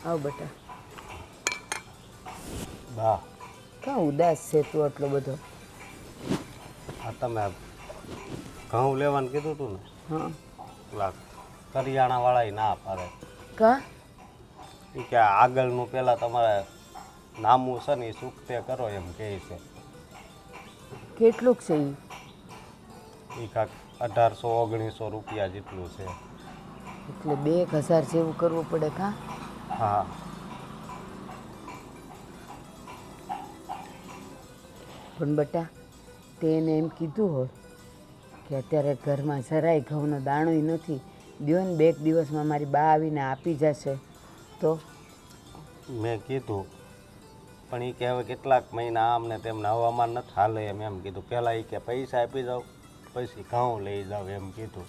આવ બેટા. બા કાં ઉદાસ છે તું આટલો બધો? આ તમે ઘઉં લેવાનું કીધું હતું ને, હા. પેલા કરિયાણાવાળા ના પાડે. કાં? એ કે આગળનું પહેલાં તમારે નામું છે ને એ ચૂકતે કરો એમ કહે છે. કેટલુંક છે એ? એ કાંક 1800-1900 રૂપિયા જેટલું છે. એટલે 2000 જેવું કરવું પડે કાં? હા. પણ બેટા તેને એમ કીધું હોય કે અત્યારે ઘરમાં જરાય ઘઉંનો દાણોય નથી, દ્યો ને 2 દિવસમાં મારી બા આવીને આપી જશે તો? મેં કીધું પણ એ કે હવે કેટલાક મહિના આમ ને તેમને હવામાન નથી હાલે એમ કીધું. પહેલાં એ કે પૈસા આપી જાઓ પછી ઘઉં લઈ જાઓ એમ કીધું.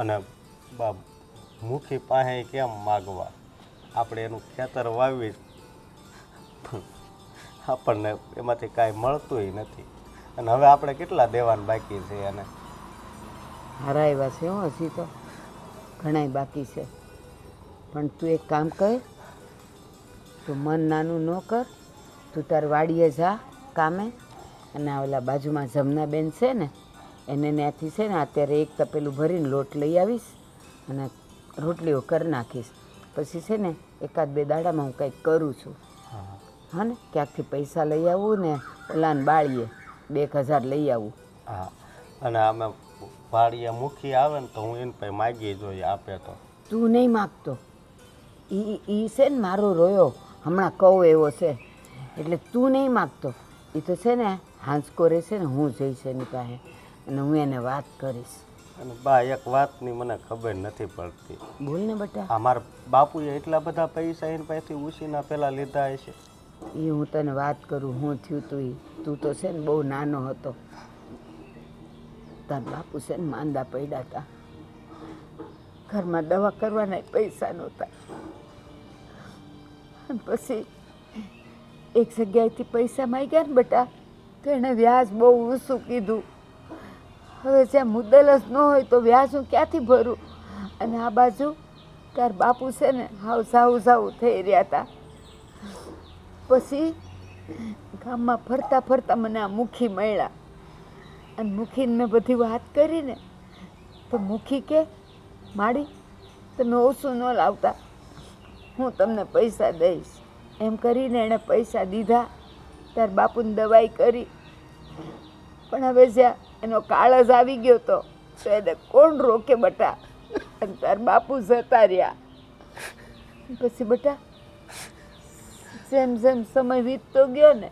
અને બા મુખી પાસે કેમ માગવા? આપણે એનું ખેતર વાવી આપણને એમાંથી કાંઈ મળતુંય નથી. અને હવે આપણે કેટલા દેવાન બાકી છે એને? હારા એવા છે હો, હજી તો ઘણાય બાકી છે. પણ તું એક કામ કર, તું મન નાનું ન કર, તું તાર વાડીએ જા કામે, અને આ ઓલા બાજુમાં જમનાબેન છે ને એને ત્યાંથી છે ને અત્યારે એક તપેલું ભરીને લોટ લઈ આવીશ અને રોટલીઓ કરી નાખીશ. પછી છે ને 1-2 દાડામાં હું કંઈક કરું છું. હા ને, ક્યાંકથી પૈસા લઈ આવું ને ઓલાને બાળીએ 1000 લઈ આવું. હા. અને અમે વાડીએ મુખી આવે ને તો હું એને પાસે માગી જોઈએ આપે તો. તું નહીં માગતો, એ છે ને મારો રોયો હમણાં કહું એવો છે, એટલે તું નહીં માગતો. એ તો છે ને હાંસકો રહેશે ને, હું જઈશ એની પાસે અને હું એને વાત કરીશ. અને બા એક વાતની મને ખબર નથી પડતી. બોલ ને બેટા. આ મારા બાપુએ એટલા બધા પૈસા એની પાસેથી ઉછીના પહેલાં લીધા હશે. એ હું તને વાત કરું હું થયું તું એ. તું તો છે ને બહુ નાનો હતો, તાર બાપુ છે ને માંદા પડ્યા હતા, ઘરમાં દવા કરવાના પૈસા નહોતા. અને પછી એક જગ્યાએથી પૈસા માંગ્યા ને બેટા, તો એણે વ્યાજ બહુ ઊંચું કીધું. હવે જ્યાં મુદ્દલ જ ન હોય તો વ્યાજ હું ક્યાંથી ભરું? અને આ બાજુ તાર બાપુ છે ને હાવ સાવું થઈ રહ્યા હતા. પછી ગામમાં ફરતા ફરતા મને આ મુખી મળ્યા, અને મુખીને મેં બધી વાત કરીને તો મુખી કે માડી તમે ઓછું ન લાવતા, હું તમને પૈસા દઈશ. એમ કરીને એણે પૈસા દીધા, તાર બાપુને દવાઈ કરી. પણ હવે જ્યાં એનો કાળજ આવી ગયો તો એને કોણ રોકે બટા? અને તાર બાપુ જતા રહ્યા. પછી બેટા જેમ જેમ સમય વીતતો ગયો ને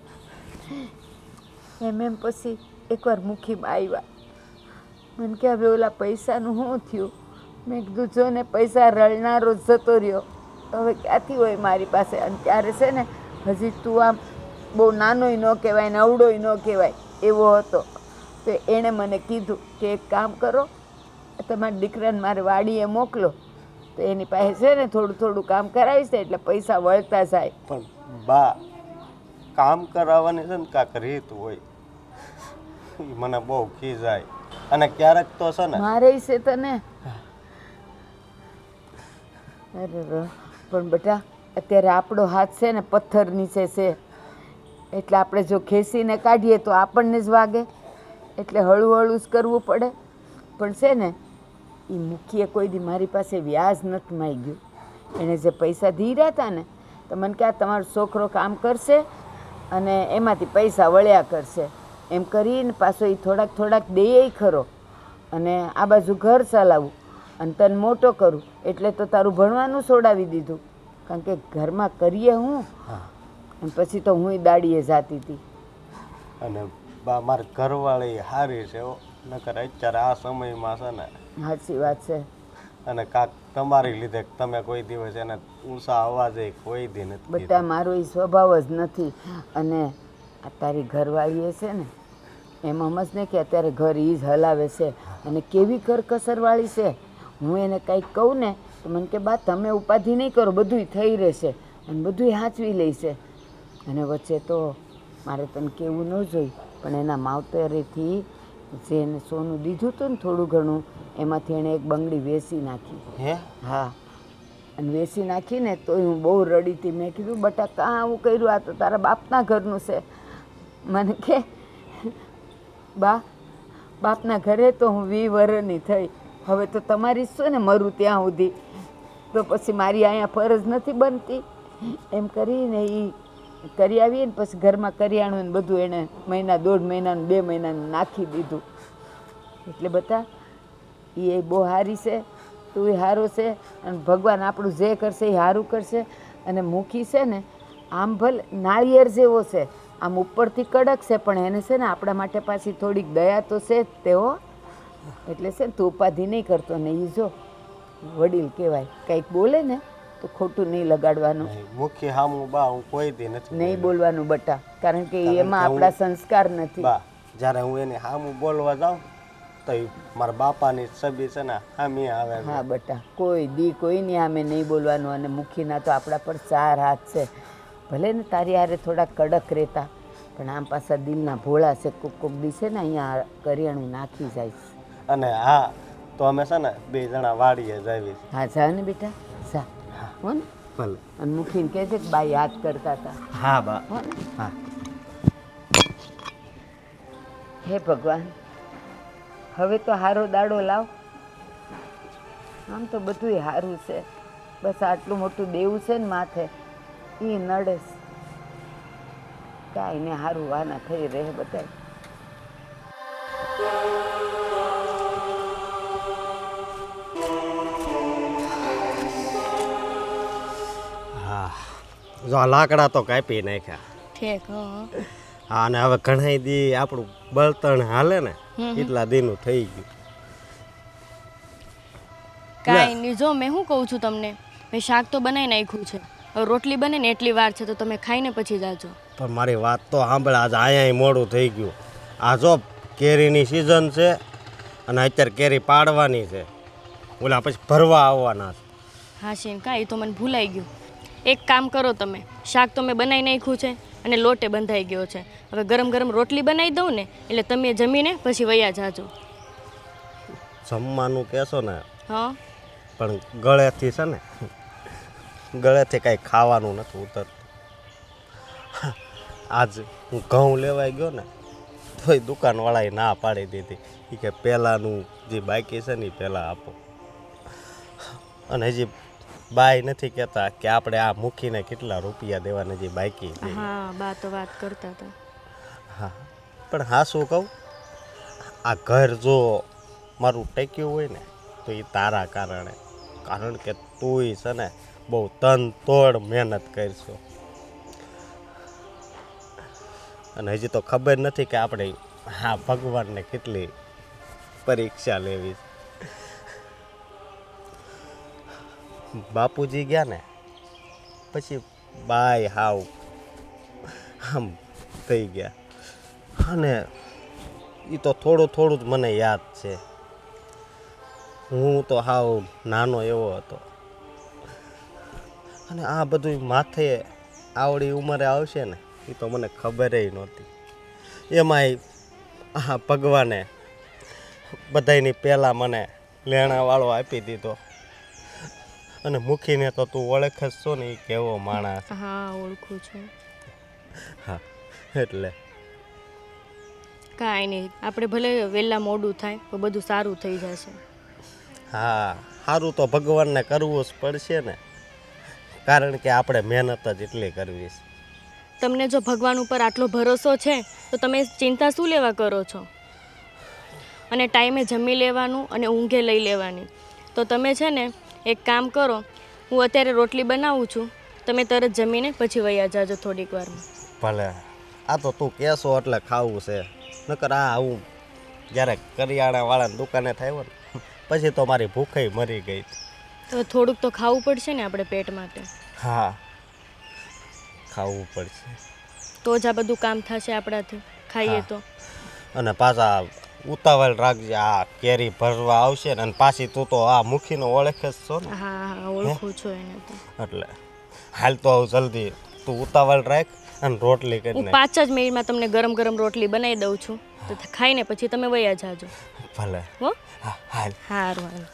એમ પછી એકવાર મુખીમાં આવ્યા. મને કે હવે ઓલા પૈસાનું શું થયું? મેં કીધું જો ને પૈસા રળનારો જતો રહ્યો, હવે ક્યાંથી હોય મારી પાસે? અને ત્યારે છે ને હજી તું આમ બહુ નાનોય ન કહેવાય ને અવળોય ન કહેવાય એવો હતો. તો એણે મને કીધું કે એક કામ કરો, તમારા દીકરાને મારે વાડીએ મોકલો, તો એની પાસે છે ને થોડું થોડું કામ કરાવીશ ને એટલે પૈસા વળતા જાય. પણ બા કામ કરાવવાની છે ને કાંક રીત હોય, ઈ મને બહુ ખીજાય. અને ક્યારેક તો છે ને મારે છે તને. અરે પણ બેટા અત્યારે આપણો હાથ છે ને પથ્થર નીચે છે, એટલે આપણે જો ખેંચીને કાઢીએ તો આપણને જ વાગે, એટલે હળવું હળવું જ કરવું પડે. પણ છે ને એ મુખીએ કોઈ દી મારી પાસે વ્યાજ નથી માંગ્યું. એણે જે પૈસા દીધા હતા ને તો મને કહે તમારો છોકરો કામ કરશે અને એમાંથી પૈસા વળ્યા કરશે, એમ કરીને પાછો એ થોડાક દે ખરો. અને આ બાજુ ઘર ચલાવું અને તને મોટો કરું, એટલે તો તારું ભણવાનું છોડાવી દીધું, કારણ કે ઘરમાં કરીએ હું. અને પછી તો હું દાડીએ જાતી હતી. અને બા મારી ઘરવાળી સારી છે હો, નકર અત્યારે આ સમયમાં છે ને. સાચી વાત છે. અને કાંક તમારી લીધે તમે કોઈ દિવસ એને ઊંચા અવાજે કોઈ દી નથી બેટા મારો એ સ્વભાવ જ નથી. અને આ તારી ઘરવાળી છે ને એમ સમજ ને કે અત્યારે ઘર એ જ હલાવે છે, અને કેવી કરકસરવાળી છે. હું એને કંઈક કહું ને તો મને કે બા તમે ઉપાધિ નહીં કરો, બધુંય થઈ રહેશે અને બધુંય સાચવી લેશે. અને વચ્ચે તો મારે તને કહેવું ન જોઈ, પણ એના માવતરેથી જે એને સોનું દીધું હતું ને થોડું ઘણું, એમાંથી એણે એક બંગડી વેચી નાખી. હે? હા. અને વેસી નાખીને તો હું બહુ રડી હતી. મેં કીધું બટા કાં આવું કર્યું, આ તો તારા બાપના ઘરનું છે. મને કે બા બાપના ઘરે તો હું 20 વર્ષની થઈ, હવે તો તમારી શું ને મરું ત્યાં સુધી, તો પછી મારી અહીંયા ફરજ નથી બનતી. એમ કરીને એ કરી આવીએ ને પછી ઘરમાં કરિયાણું ને બધું એણે મહિના 1.5 મહિનાનું 2 મહિનાનું નાખી દીધું. એટલે બતા એ બહુ સારી છે, તું એ સારો છે, અને ભગવાન આપણું જે કરશે એ સારું કરશે. અને મુખી છે ને આમ ભલે નાળિયેર જેવો છે, આમ ઉપરથી કડક છે, પણ એને છે ને આપણા માટે પાછી થોડીક દયા તો છે જ તેઓ. એટલે છે ને તું ઉપાધિ નહીં કરતો ને, એ જો વડીલ કહેવાય, કંઈક બોલે ને તો ખોટું નહીં લગાડવાનું, મુખ્ય હામું બા હું કોઈ દી નથી નહીં બોલવાનું બટા, કારણ કે એમાં આપણા સંસ્કાર નથી. બા જ્યારે હું એને હામું બોલવા જાઉં તો ઈ મારા બાપાની છબી છે ને હામી આવે. હા બટા, કોઈ દી કોઈની સામે નહીં બોલવાનું. અને મુખીના તો આપણા પર 4 હાથ છે, ભલે ને તારી હારે થોડા કડક રહેતા, પણ આમ પાછા દિલના ભોળા છે. કોક દી છે ને અહીંયા કરિયાણું નાખી જાય. અને હા તો અમે છે ને 2 જણા વાડીએ જાવી. હા જા ને બેટા જા, હો ને. ભલે. અને મુખીને કહેજે કે બા યાદ કરતા હતા. હા બા. હો ને. હા. હે ભગવાન, હવે તો હારો દાડો લાવ. આમ તો બધુંય સારું છે, બસ આટલું મોટું દેવું છે ને માથે એ નડે. કાંઈ ને સારું વાના થઈ રહે બધા. હા જો આ લાકડા તો કાપી નાખ્યા. ઠીક. હા હા અને હવે ઘણા દી આપણું બળતણ હાલે ને એટલા દીનું થઈ ગયું. કાંઈ નહીં, જો મેં શું કહું છું તમને, મેં શાક તો બનાવી નાખ્યું છે, હવે રોટલી બને ને એટલી વાર છે, તો તમે ખાઈને પછી જાજો. પણ મારી વાત તો સાંભળ, આજે અહીંયા મોડું થઈ ગયું. આ જો કેરીની સિઝન છે અને અત્યારે કેરી પાડવાની છે, ઓલા પછી ભરવા આવવાના છે. હા શીન, કાંઈ એ તો મને ભૂલાઈ ગયું. એક કામ કરો તમે, શાક તો મેં બનાવી નાખ્યું છે અને લોટે બંધાઈ ગયો છે, હવે ગરમ ગરમ રોટલી બનાવી દઉં ને એટલે તમે જમીને પછી વયા જાજો. જમવાનું કહેશો ને, હા પણ ગળેથી છે ને, ગળેથી કાંઈ ખાવાનું નથી ઉતરતું. આજ હું ઘઉં લેવાઈ ગયો ને તોય દુકાનવાળાએ ના પાડી દીધી. એ કે પહેલાંનું જે બાકી છે ને એ પહેલાં આપો. અને હજી બાય નથી કહેતા કે આપણે આ મૂકીને કેટલા રૂપિયા દેવાના જે બાકી છે. હા બા તો વાત કરતા હતા. હા પણ હા શું કહું, આ ઘર જો મારું ટેક્યું હોય ને તો એ તારા કારણે, કારણ કે તુંય છે ને બહુ તન તોડ મહેનત કરશો. અને હજી તો ખબર નથી કે આપણે હા ભગવાનને કેટલી પરીક્ષા લેવી છે. બાપુજી ગયા ને પછી બાય હાવ આમ થઈ ગયા. અને એ તો થોડું થોડું જ મને યાદ છે. હું તો હાવ નાનો એવો હતો. અને આ બધું માથે આવડી ઉંમરે આવશે ને એ તો મને ખબરેય નહોતી. એમાંય આ ભગવાને બધાયની પહેલાં મને લેણાવાળો આપી દીધો. અને મૂકીને તો તું ઓળખ જ છો ને એ કેવો માણસ. હા ઓળખું છું. હા એટલે કાંઈ નહીં, આપણે ભલે વહેલા મોડું થાય તો બધું સારું થઈ જશે. હા સારું તો ભગવાનને કરવું જ પડશે ને, કારણ કે આપણે મહેનત જ એટલી કરવી છે. તમને જો ભગવાન ઉપર આટલો ભરોસો છે તો તમે ચિંતા શું લેવા કરો છો? અને ટાઈમે જમી લેવાનું અને ઊંઘે લઈ લેવાની. તો તમે છે ને એક કામ કરો, હું અત્યારે રોટલી બનાવું છું, તમે તરત જમીને પછી વયા જાજો થોડીક વારમાં. ભલે, આ તો તું કહેશો એટલે ખાવું છે, નકર આ હું જ્યારે કરિયાણાવાળાની દુકાને થયો ને પછી તો મારી ભૂખે મરી ગઈ. તો થોડુંક તો ખાવું પડશે ને આપણે પેટ માટે. હા ખાવું પડશે તો જ આ બધું કામ થશે આપણાથી, ખાઈએ તો. અને પાછા ઉતાવળ રાખજે, આ કેરી ભરવા આવશે ને, અને પાછી તું તો આ મુખીનો ઓળખ જ છો ને. હા હા ઓળખું છું એને તો. એટલે હાલ તો આવું જલ્દી તું ઉતાવળ રાખ અને રોટલી કરી હું નાખ. 5 જ મિનિટમાં તમને ગરમ ગરમ રોટલી બનાવી દઉં છું, તો ખાઈને પછી તમે વયા જાજો. ભલે. હો હા હાલ. સારું.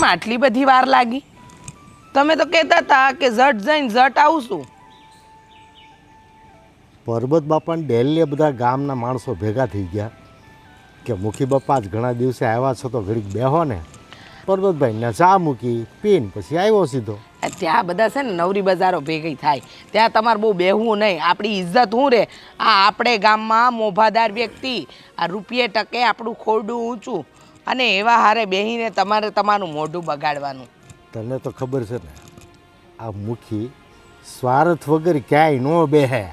કેમ આટલી બધી વાર લાગી? તમે તો કહેતા હતા કે ઝટ જઈને ઝટ આવશું. પરબત બાપાને ડેલીએ બધા ગામના માણસો ભેગા થઈ ગયા કે મુખી બાપા આજ ઘણા દિવસે આવ્યા છો તો ઘડીક બેહો ને. પરબતભાઈને ચા મૂકી પીને પછી આવ્યો સીધો. ત્યાં બધા છે ને નવરી બજારો ભેગી થાય, ત્યાં તમારે બહુ બેહવું નહીં. આપણી ઇજ્જત શું રે? આપણે ગામમાં મોભાદાર વ્યક્તિ, આ રૂપિયે ટકે આપણું ખોરડું ઊંચું, અને એવા હારે બેહીને તમારે તમારું મોઢું બગાડવાનું. તને તો ખબર છે ને આ મુખી સ્વાર્થ વગર ક્યાંય ન બેહે.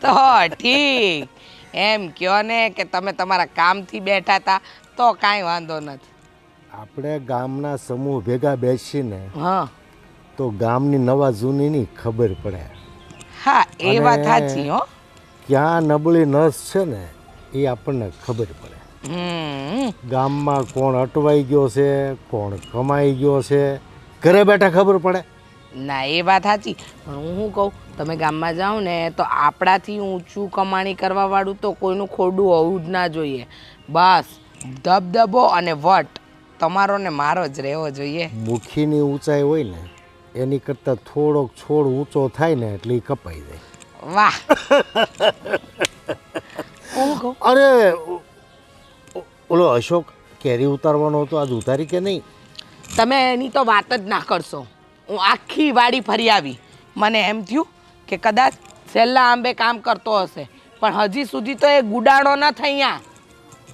તો ઠીક એમ કહો ને કે તમે તમારા કામથી બેઠા હતા તો કાંઈ વાંધો નથી. આપણે ગામના સમૂહ ભેગા બેસીને હા તો ગામની નવા જૂનીની ખબર પડે. હા એ વાત અને સાચી હો. ક્યાં નબળી નસ છે ને એ આપણને ખબર પડે. ગામમાં કોણ અટવાઈ ગયો છે, કોણ કમાઈ ગયો છે, ઘરે બેઠા ખબર પડે. ના એ વાત સાચી, પણ હું શું કહું, તમે ગામમાં જાઓ ને તો આપણાથી ઊંચું કમાણી કરવાવાળું તો કોઈનું ખોડું હોવું જ ના જોઈએ. બસ ધબધબો અને વટ તમારો ને મારો જ રહેવો જોઈએ. મુખીની ઊંચાઈ હોય ને એની કરતાં થોડોક છોડ ઊંચો થાય ને એટલે એ કપાઈ જાય. વાહ. હું કહું અરે ઓલો અશોક કેરી ઉતારવાનો હતો, આજ ઉતારી કે નહીં? તમે એની તો વાત જ ના કરશો. હું આખી વાડી ફરી આવી, મને એમ થયું કે કદાચ છેલ્લા આંબે કામ કરતો હશે, પણ હજી સુધી તો એ ગુડાણો ન થઈ અહીંયા.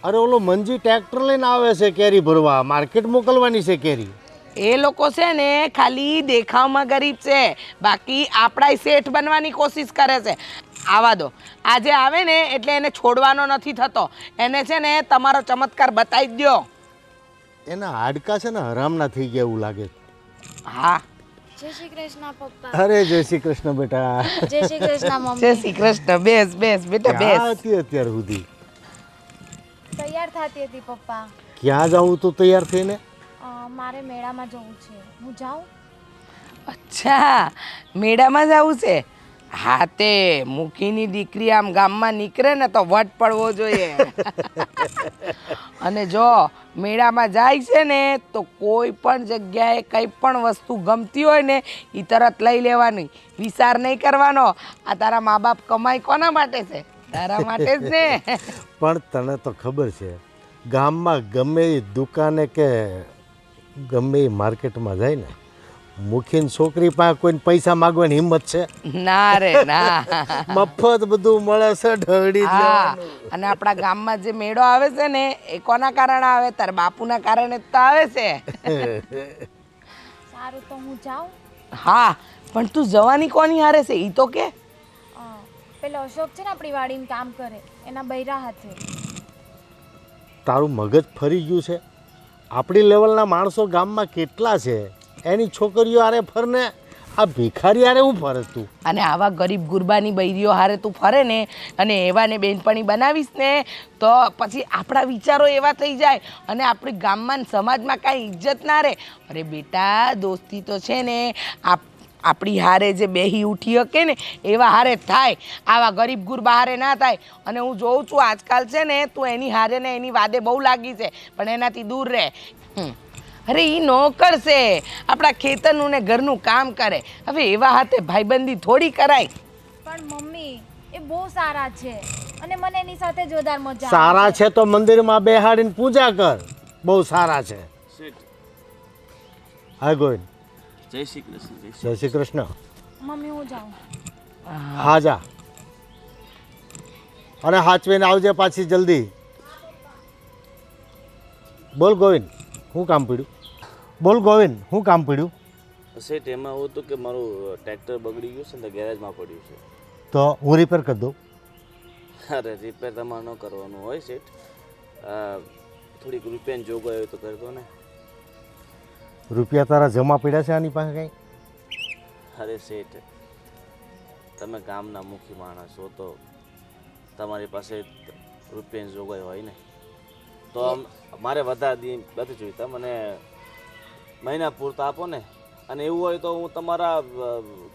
અરે ઓલો મંજી ટ્રેક્ટર લઈને આવે છે કેરી ભરવા, માર્કેટ મોકલવાની છે કેરી. એ લોકો છે ને ખાલી દેખાવમાં ગરીબ છે, બાકી આપણા શેઠ બનવાની કોશિશ કરે છે. આવા દો, આજે આવે ને એટલે એને છોડવાનો નથી થતો. એને છે ને તમારો ચમત્કાર બતાવી જ દો. એના હાડકા છે ને હરામના થઈ ગયા એવું લાગે. હા જય શ્રી કૃષ્ણ પપ્પા. અરે જય શ્રી કૃષ્ણ બેટા. જય શ્રી કૃષ્ણ જય મમ્મી. શ્રી કૃષ્ણ. બેસ બેસ બેટા ક્યાં બેસ. હતી અત્યાર સુધી? તૈયાર થતી હતી પપ્પા. ક્યાં જવું તું તૈયાર થઈને? મારે મેળામાં જવું છે, હું જાઉં? અચ્છા મેળામાં જવું છે. હા તે મૂકીની દીકરી આમ ગામમાં નીકળે ને તો વટ પડવો જોઈએ. અને જો મેળામાં જાય છે ને તો કોઈ પણ જગ્યાએ કંઈ પણ વસ્તુ ગમતી હોય ને એ તરત લઈ લેવાની, વિચાર નહીં કરવાનો. આ તારા મા બાપ કમાઈ કોના માટે છે? તારા માટે જ ને. પણ તને તો ખબર છે ગામમાં ગમે એ દુકાને કે ગમે એ માર્કેટમાં જાય ને મુખીની છોકરી પાસે કોઈને પૈસા માગવાની હિંમત છે? ના રે ના. મફત બધું મળે છે, ઢળી જ હા લેવાનું. અને આપણા ગામમાં જે મેળો આવે છે ને એ કોના કારણે આવે? તારા બાપુના કારણે જ તો આવે છે. સારું તો હું જાઉં? હા પણ તું જવાની કોની હારે છે એ તો કે? પેલો અશોક છે ને આપણી વાડીમાં કામ કરે, એના બૈરા હાથે. તારું મગજ ફરી ગયું છે? આપણી લેવલના માણસો ગામમાં કેટલા છે, એની છોકરીઓ હારે ફરને આ ભિખારી હારે હું ફરે તું? અને આવા ગરીબ ગુરબાની બૈરીઓ હારે તું ફરે ને અને એવાને બેનપણી બનાવીશ ને તો પછી આપણા વિચારો એવા થઈ જાય અને આપણી ગામમાં ને સમાજમાં કાંઈ ઇજ્જત ના રહે. અરે બેટા દોસ્તી તો છે ને આપણી હારે જે બેહી ઉઠી શકે ને એવા હારે થાય, આવા ગરીબ ગુરબા હારે ના થાય. અને હું જોઉં છું આજકાલ છે ને તું એની હારે ને એની વાદે બહુ લાગી છે, પણ એનાથી દૂર રહે. અરે એ નોકર છે, આપણા ખેતરનું ને ઘરનું કામ કરે. હવે એવા હાથે ભાઈબંધી થોડી કરાય. પણ મમ્મી એ બહુ સારા છે અને મને એની સાથે જોરદાર મજા આવે. સારા છે તો મંદિરમાં બેહાડીને પૂજા કર, બહુ સારા છે. હા ગોવિંદ. જય શ્રી કૃષ્ણ. જય શ્રી કૃષ્ણ. મમ્મી હું જાઉં? હા જા, અને હાચવીને આવજે પાછી જલ્દી. બોલ ગોવિંદ, શું કામ પડ્યું? બોલ ગોવિંદ, શું કામ પડ્યું? શેઠ એમાં એવું હતું કે મારું ટ્રેક્ટર બગડી ગયું છે ને ગેરેજમાં પડ્યું છે. તો હું રિપેર કરી દઉં. અરે રિપેર તમારે ન કરવાનું હોય શેઠ, થોડીક રૂપિયાની જોગવાઈ હોય તો કરી દો ને. રૂપિયા તારા જમા પડ્યા છે આની પાસે કંઈ? અરે શેઠ તમે ગામના મુખી માણસ છો તો તમારી પાસે રૂપિયાની જોગવાઈ હોય ને. તો મારે વધારે નથી જોઈતા, મને મહિના પૂરતા આપો ને. અને એવું હોય તો હું તમારા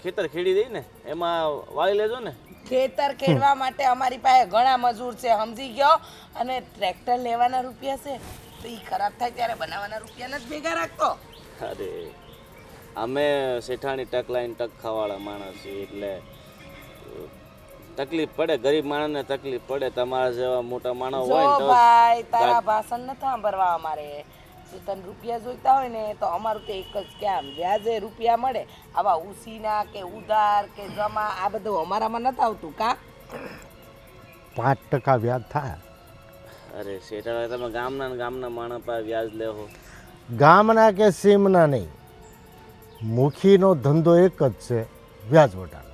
ખેતર ખેડી દઈ ને, એમાં વાળી લેજો ને. ખેતર ખેડવા માટે અમારી પાસે ઘણા મજૂર છે, સમજી ગયો. અને ટ્રેક્ટર લેવાના રૂપિયા છે તો એ ખરાબ થાય ત્યારે બનાવવાના રૂપિયા નથી ભેગા રાખતો. અરે અમે શેઠાણી ટક લાઈન ટક ખાવાળા માણસ છીએ એટલે તકલીફ પડે, ગરીબ માણસને તકલીફ પડે. તમારા જેવા મોટા માણસ હોય જો ને તો ભાઈ તારા ભાષણ નથી સાંભળવા અમારે. જો તને રૂપિયા જોઈતા હોય ને તો અમારું તો એક જ કામ, વ્યાજે રૂપિયા મળે. આવા ઉસીના કે ઉધાર કે જમા આ બધું અમારામાં નથી આવતું કા? 5% વ્યાજ થાય. અરે શેઠાણી તમે ગામના ને ગામના માણસ પાસે વ્યાજ લેવો. ગામના કે સીમના નહીં, મુખીનો ધંધો એક જ છે, વ્યાજ વટાનો.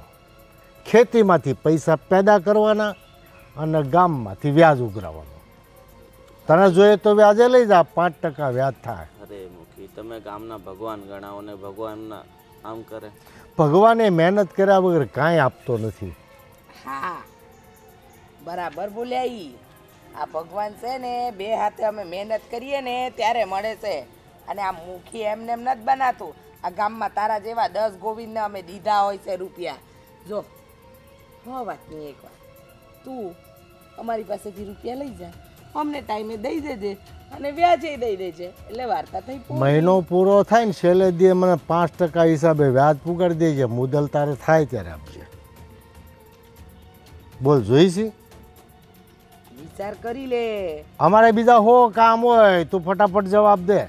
ખેતીમાંથી પૈસા પેદા કરવાના અને ગામમાંથી વ્યાજ ઉઘરાવવાનું. તને જોઈએ તો વ્યાજે લઈ જા, 5% વ્યાજ થાય. અરે મુખી તમે ગામના ભગવાન ગણાવો ને ભગવાનના આમ કરે. ભગવાને મહેનત કર્યા વગર કાંઈ આપતો નથી. હા બરાબર બોલ્યા ઈ. આ ભગવાન છે ને બે હાથે અમે મહેનત કરીએ ને ત્યારે મળે છે. અને આ મુખી એમને એમ નથી બનાતું. આ ગામમાં તારા જેવા 10 ગોવિંદને અમે દીધા હોય છે રૂપિયા. જો વાતની એક વાત, તું અમારી પાસેથી રૂપિયા લઈ જા, અમને ટાઈમે દઈ દેજે અને વ્યાજે દઈ દેજે, એટલે વાર્તા થઈ પૂરી. મહિનો પૂરો થાય ને છેલ્લે દી મને 5% હિસાબે વ્યાજ પુગાડી દેજે, મુદલ તારે થાય ત્યારે આપજે. બોલ જોઈશી? વિચાર કરી લે. અમારે બીજા હો કામ હોય, તું ફટાફટ જવાબ દે.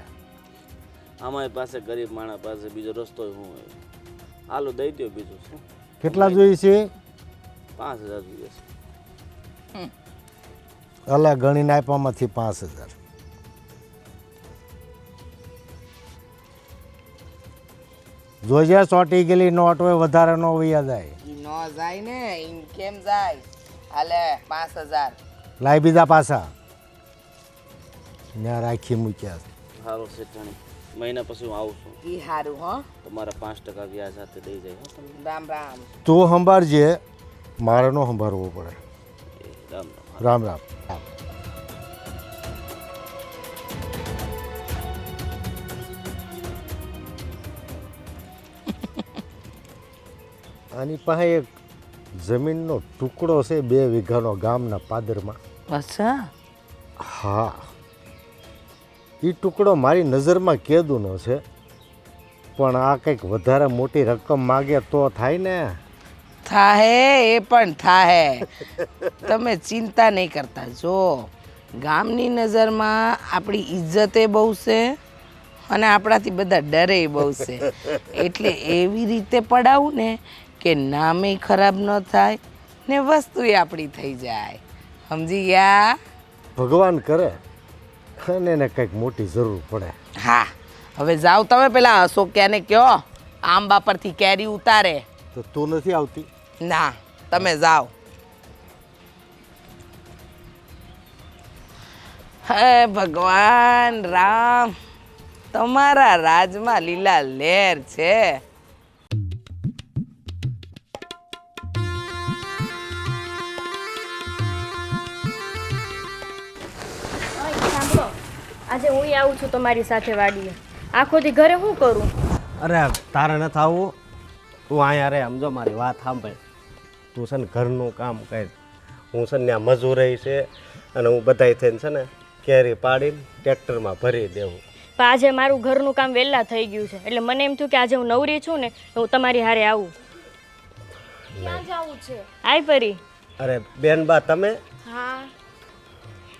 અમારી પાસે ગરીબ માણસ પાસે બીજો રસ્તો શું હોય? હાલો દઈ દો, બીજું શું. કેટલા જોઈશે? 5000 જોઈએ છે. અલા ગણીને આપ્યામાંથી 5000. જોજે ચોટી ગયેલી નોટ હોય, વધારે ન વૈયા જાય. ઈ ન જાય ને, ઈમ કેમ જાય? હાલે 5000 લાય બીજા પાછા. ત્યાં રાખી મૂક્યા. સારું શેઠાણી, મહિના પછી હું આવું છું. ઈ હારું હો. તમારા 5% વ્યાજ સાથે દઈ જાય હો તમે. રામ રામ. તું સંભાળજે, મારે ન સંભાળવો પડે. રામ રામ. રામ રામ. આની પાસે એક જમીનનો ટુકડો છે 2 વીઘાનો ગામના પાદરમાં. અચ્છા. હા, એ ટુકડો મારી નજરમાં કેદુનો છે, પણ આ કંઈક વધારે મોટી રકમ માગે તો થાય ને. થાહે, એ પણ થાહે. તમે ચિંતા નહીં કરતા. જો ગામની નજરમાં આપણી ઇજ્જતે બહુ છે અને આપણાથી બધા ડરે બહુ છે. એટલે એવી રીતે પડાવું ને કે નામે ખરાબ ન થાય ને વસ્તુએ આપણી થઈ જાય. સમજી ગયા? ભગવાન કરે અને એને કંઈક મોટી જરૂર પડે. હા, હવે જાઓ તમે પેલા અશોક્યાને કહો આંબા પરથી કેરી ઉતારે. તો તું નથી આવતી? ના, તમે જાઓ. હે ભગવાન રામ, તમારા રાજમાં લીલા લહેર છે. સાંભળો, આજે હું આવું છું તમારી સાથે વાડીએ. આખો દી ઘરે શું કરું? અરે તારે નથી આવવું, તું અહીંયા રે. સમજો મારી વાત સાંભળ. તું છે ને ઘરનું કામ કર. હું છે ને ત્યાં મજૂરી છે અને હું બધાય થઈને છે ને કેરી પાડીને ટ્રેક્ટરમાં ભરી દેવું. પણ આજે મારું ઘરનું કામ વહેલા થઈ ગયું છે, એટલે મને એમ થયું કે આજે હું નવરી છું ને તો હું તમારી હારે આવું. ક્યાં જવું છે? આય પરી. અરે બેન બા તમે? હા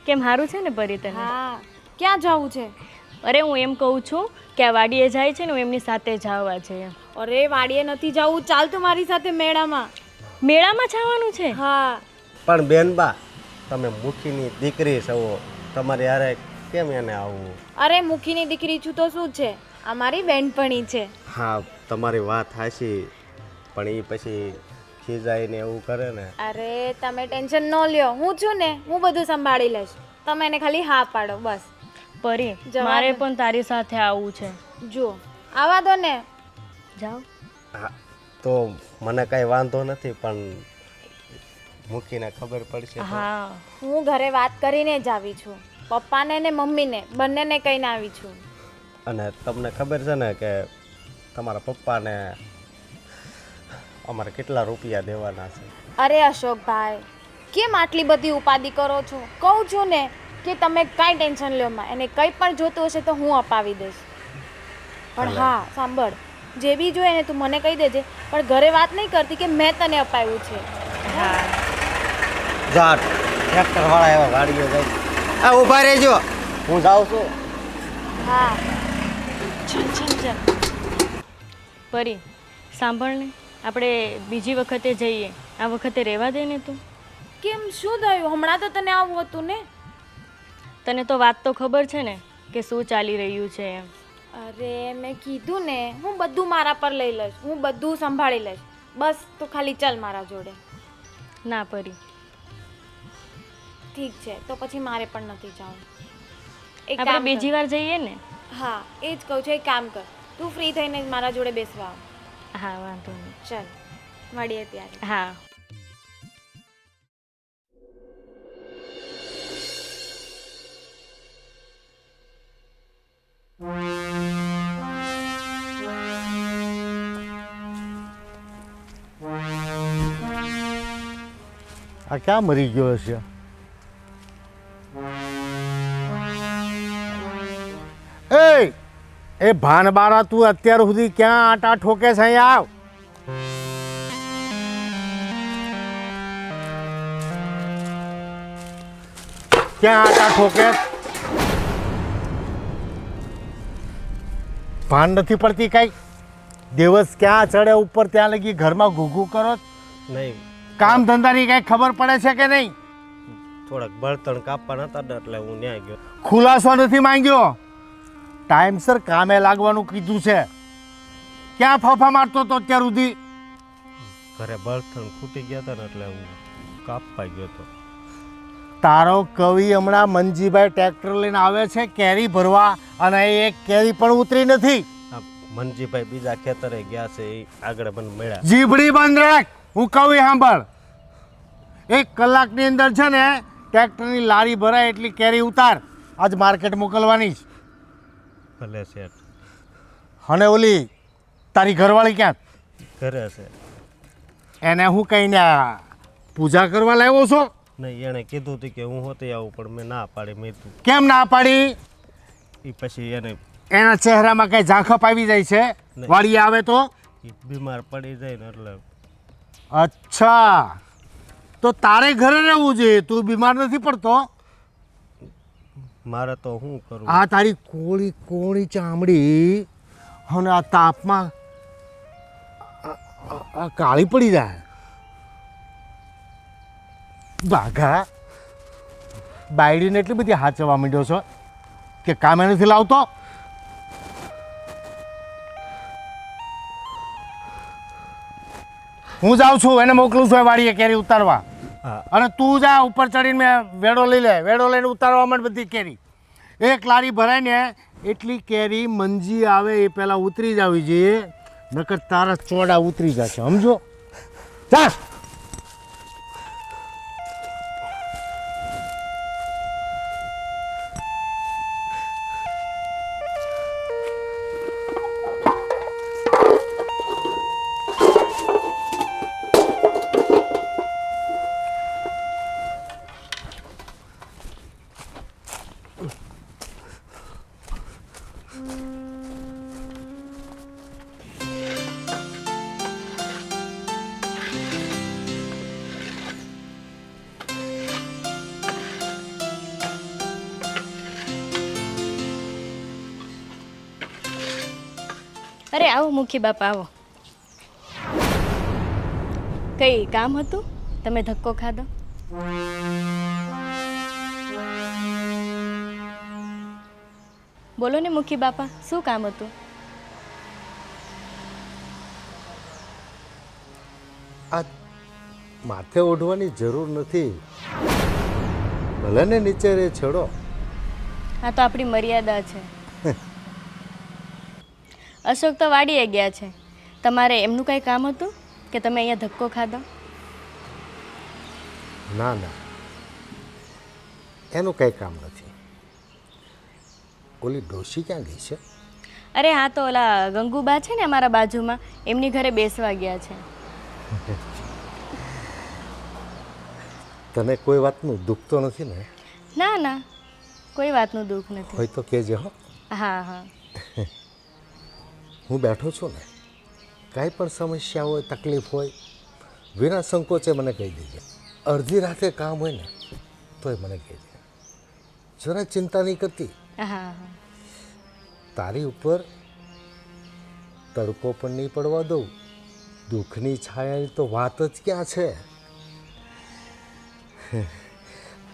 કેમ સારું છે ને પરી તને? હા, ક્યાં જવું છે? અરે હું એમ કહું છું કે આ વાડીએ જાય છે ને, હું એમની સાથે જવા છે. અરે વાડીએ નથી જવું, ચાલ તું મારી સાથે મેળામાં. મેળામાં જવાનું છે? હા. પણ બેન બા તમે મુખીની દીકરી છો, તમારે યારે કેમ એને આવવું? અરે મુખીની દીકરી છું તો શું છે, આ મારી બેનપણી છે. હા તમારી વાત હાચી, પણ એ પછી ખીજાઈને એવું કરે ને. અરે તમે ટેન્શન ન લ્યો, હું છું ને, હું બધું સંભાળી લઈશ. તમે એને ખાલી હા પાડો બસ. પરી જવા મારે દે. પણ તારી સાથે આવવું છે. જો આવા દો ને. જાઓ. હા તો મને કાંઈ વાંધો નથી, પણ મૂકીને ખબર પડશે તો. હા, હું ઘરે વાત કરીને જ આવી છું, પપ્પાને ને મમ્મીને બંનેને કહીને આવી છું. અને તમને ખબર છે ને કે તમારા પપ્પાને અમારે કેટલા રૂપિયા દેવાના છે? અરે અશોકભાઈ, કેમ આટલી બધી ઉપાધિ કરો છો? કહું છું ને કે તમે કાંઈ ટેન્શન લ્યો માં, એને કંઈ પણ જોતું હશે તો હું અપાવી દઈશ. પણ હા સાંભળ, જે બી જોઈએ ને તું મને કહી દેજે, પણ ઘરે વાત નહીં કરતી કે મેં તને અપાવ્યું છે. હા જાટ ટ્રેક્ટર વાળા એવા ગાડીઓ જાય. આ ઊભા રહેજો, હું જાઉં છું. હા ચાલ ચાલ ચાલ. પરી સાંભળ ને, આપણે બીજી વખતે જઈએ, આ વખતે રહેવા દે ને તું. કેમ, શું થયું? હમણાં તો તને આવું હતું ને. તને તો વાત તો ખબર છે ને કે શું ચાલી રહ્યું છે એમ. અરે મેં કીધું ને, હું બધું મારા પર લઈ લઈશ, હું બધું સંભાળી લઈશ. બસ તું ખાલી ચાલ મારા જોડે. ના પરી, ઠીક છે, તો પછી મારે પણ નથી જવું. એક આપણે કામ બીજી કર. વાર જઈએ ને. હા એ જ કહું છું, એક કામ કર, તું ફ્રી થઈને મારા જોડે બેસવા આવ. હા વાંધો નહીં. ચાલ મળીએ ત્યારે. હા આ ક્યાં મરી ગયો હશે? એ ભાનબારા, તું અત્યાર સુધી ક્યાં આટા ઠોકે છે? અહીંયા આવ. ક્યાં આટા ઠોકે? ભાન નથી પડતી કઈ? દિવસ ક્યાં ચડે ઉપર ત્યાં લગી ઘરમાં ઘૂઘું કરો. નહીં, કામ ધંધાની કઈ ખબર પડે છે કે નહીં? થોડાક બળતણ કાપવાના હતા ને એટલે હું ત્યાં ગયો. ખુલાસો નથી માંગ્યો, ટાઈમસર કામે લાગવાનું કીધું છે. ક્યાં ફાફા મારતો હતો અત્યાર સુધી? ઘરે બળતણ ખૂટી ગયા હતા ને એટલે હું કાપવા ગયો હતો. તારો કવિ હમણાં મનજીભાઈ ટ્રેક્ટર લઈને આવે છે કેરી ભરવા, અને એક કેરી પણ ઉતરી નથી. આ મનજીભાઈ બીજા ખેતરે ગયા છે, એ આગળ મને મળ્યા. જીભડી બંધ રાખ, હું કવિ સાંભળ. 1 કલાકની અંદર છે ને ટ્રેક્ટરની લારી ભરાય એટલી કેરી ઉતાર, આજ માર્કેટ મોકલવાની છે. ભલે શેઠ. અને ઓલી તારી ઘરવાળી ક્યાં? ઘરે છે. એને હું કહીને પૂજા કરવા લાવ્યો છો? નહીં, એણે કીધું હતું કે હું હોતી આવું, પણ મેં ના પાડી. મેં તું કેમ ના પાડી? એ પછી એને એના ચહેરામાં કઈ ઝાંખપ આવી જાય છે નહીં. વાળી આવે તો? ઈ બીમાર પડી જાય ને એટલે. અચ્છા, તો તારે ઘરે રહેવું જોઈએ, તું બીમાર નથી પડતો? મારે તો શું કરું? આ તારી કોળી કોળી ચામડી અને આ તાપમાં આ કાળી પડી જાય. બાઘા, બાયડીને એટલી બધી હાચવા માંડ્યો છો કે કામે નથી લાવતો? હું જાઉં છું, એને મોકલું છું એ વાડીએ કેરી ઉતારવા. હા. અને તું જા ઉપર ચડીને વેડો લઈ લે, વેડો લઈને ઉતારવા માંડ બધી કેરી. 1 લારી ભરાય ને એટલી કેરી મંજી આવે એ પહેલાં ઉતરી જવી જોઈએ, નકર તારા ચોડા ઉતરી જશે, સમજો? જા. અરે આવો મુખી બાપા, આવો. કઈ કામ હતું? તમે ધક્કો ખાધો? બોલો ને મુખી બાપા, શું કામ હતું? આ માથે ઓઢવાની જરૂર નથી, ભલે ને નીચે રે છેડો. આ તો આપણી મર્યાદા છે. અશોક તો વાડીએ ગયા છે, તમારે એમનું કંઈ કામ હતું કે તમે અહીંયા ધક્કો ખાધો? ના ના, એનું કંઈ કામ નથી. ઓલી ડોશી ક્યાં ગઈ છે? અરે હા, તો ઓલા ગંગુબા છે ને અમારા બાજુમાં, એમની ઘરે બેસવા ગયા છે. તને કોઈ વાતનું દુઃખ તો નથી ને? ના ના, કોઈ વાતનું દુઃખ નથી. હોય તો કહેજે હો. હા હા હું બેઠો છું ને, કાંઈ પણ સમસ્યા હોય, તકલીફ હોય, વિના સંકોચે મને કહી દેજે. અડધી રાતે કામ હોય ને તોય મને કહેજે. જરા ચિંતા નહીં કરતી. હા હા તારી ઉપર તડકો પણ નહીં પડવા દઉં. દુઃખની છાયાની તો વાત જ ક્યાં છે.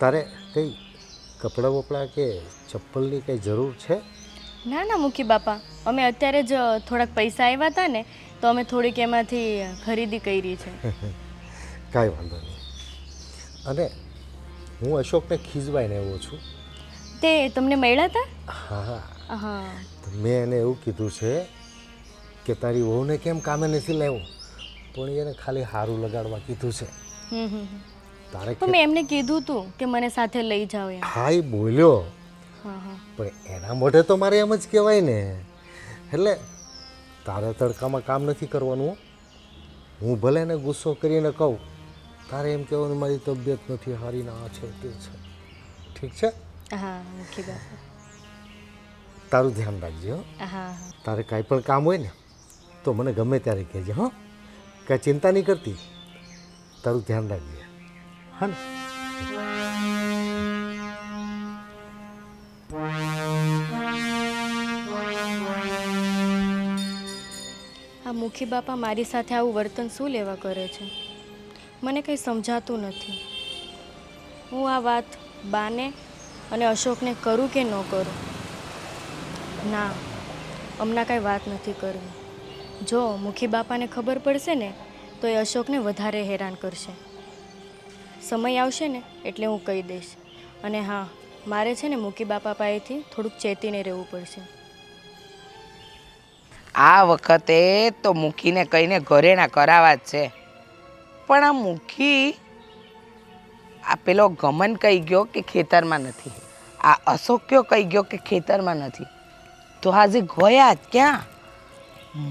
તારે કંઈ કપડાં વપડાં કે ચપ્પલની કંઈ જરૂર છે? ના ના મુખી બાપા, અમે અત્યારે જ થોડાક પૈસા આવ્યા હતા ને તો અમે થોડીક એમાંથી ખરીદી કરી છે. કાંઈ વાંધો નહીં. અને હું અશોકને ખીજવાઈને આવ્યો છું. તે તમને મળ્યા હતા? હા, હા તો મેં એને એવું કીધું છે કે તારી વહુને કેમ કામે નથી લાવ્યો, પણ એને ખાલી સારું લગાડવા કીધું છે. તારે તો મેં એમને કીધું હતું કે મને સાથે લઈ જાઓ એમ. હા એ બોલ્યો, હા હા પણ એના મોઢે તો મારે એમ જ કહેવાય ને. એટલે તારે તડકામાં કામ નથી કરવાનું. હું ભલે એને ગુસ્સો કરીને કહું, તારે એમ કહેવાનું મારી તબિયત નથી સારી, ના આ છે તે છે. ઠીક છે? હા મુખી બાપા. તારું ધ્યાન રાખજે હો. હા હા તારે કાંઈ પણ કામ હોય ને તો મને ગમે ત્યારે કહેજે હો. કાંઈ ચિંતા નહીં કરતી. તારું ધ્યાન રાખજે હા ને. આ મુખી બાપા મારી સાથે આવું વર્તન શું લેવા કરે છે? મને કંઈ સમજાતું નથી. હું આ વાત બાને અને અશોકને કરું કે ન કરું? ના, હમણાં કાંઈ વાત નથી કરવી. જો મુખી બાપાને ખબર પડશે ને તો એ અશોકને વધારે હેરાન કરશે. સમય આવશે ને એટલે હું કહી દઈશ. અને હા, મારે છે ને મુખી બાપા પાસેથી થોડુંક ચેતીને રહેવું પડશે. આ વખતે તો મૂકીને કહીને ઘરેણા કરાવવા જ છે. પણ આ મૂકી આ પેલો ગમન કહી ગયો કે ખેતરમાં નથી, આ અશોક્યો કહી ગયો કે ખેતરમાં નથી, તો આજે ગયા જ ક્યાં?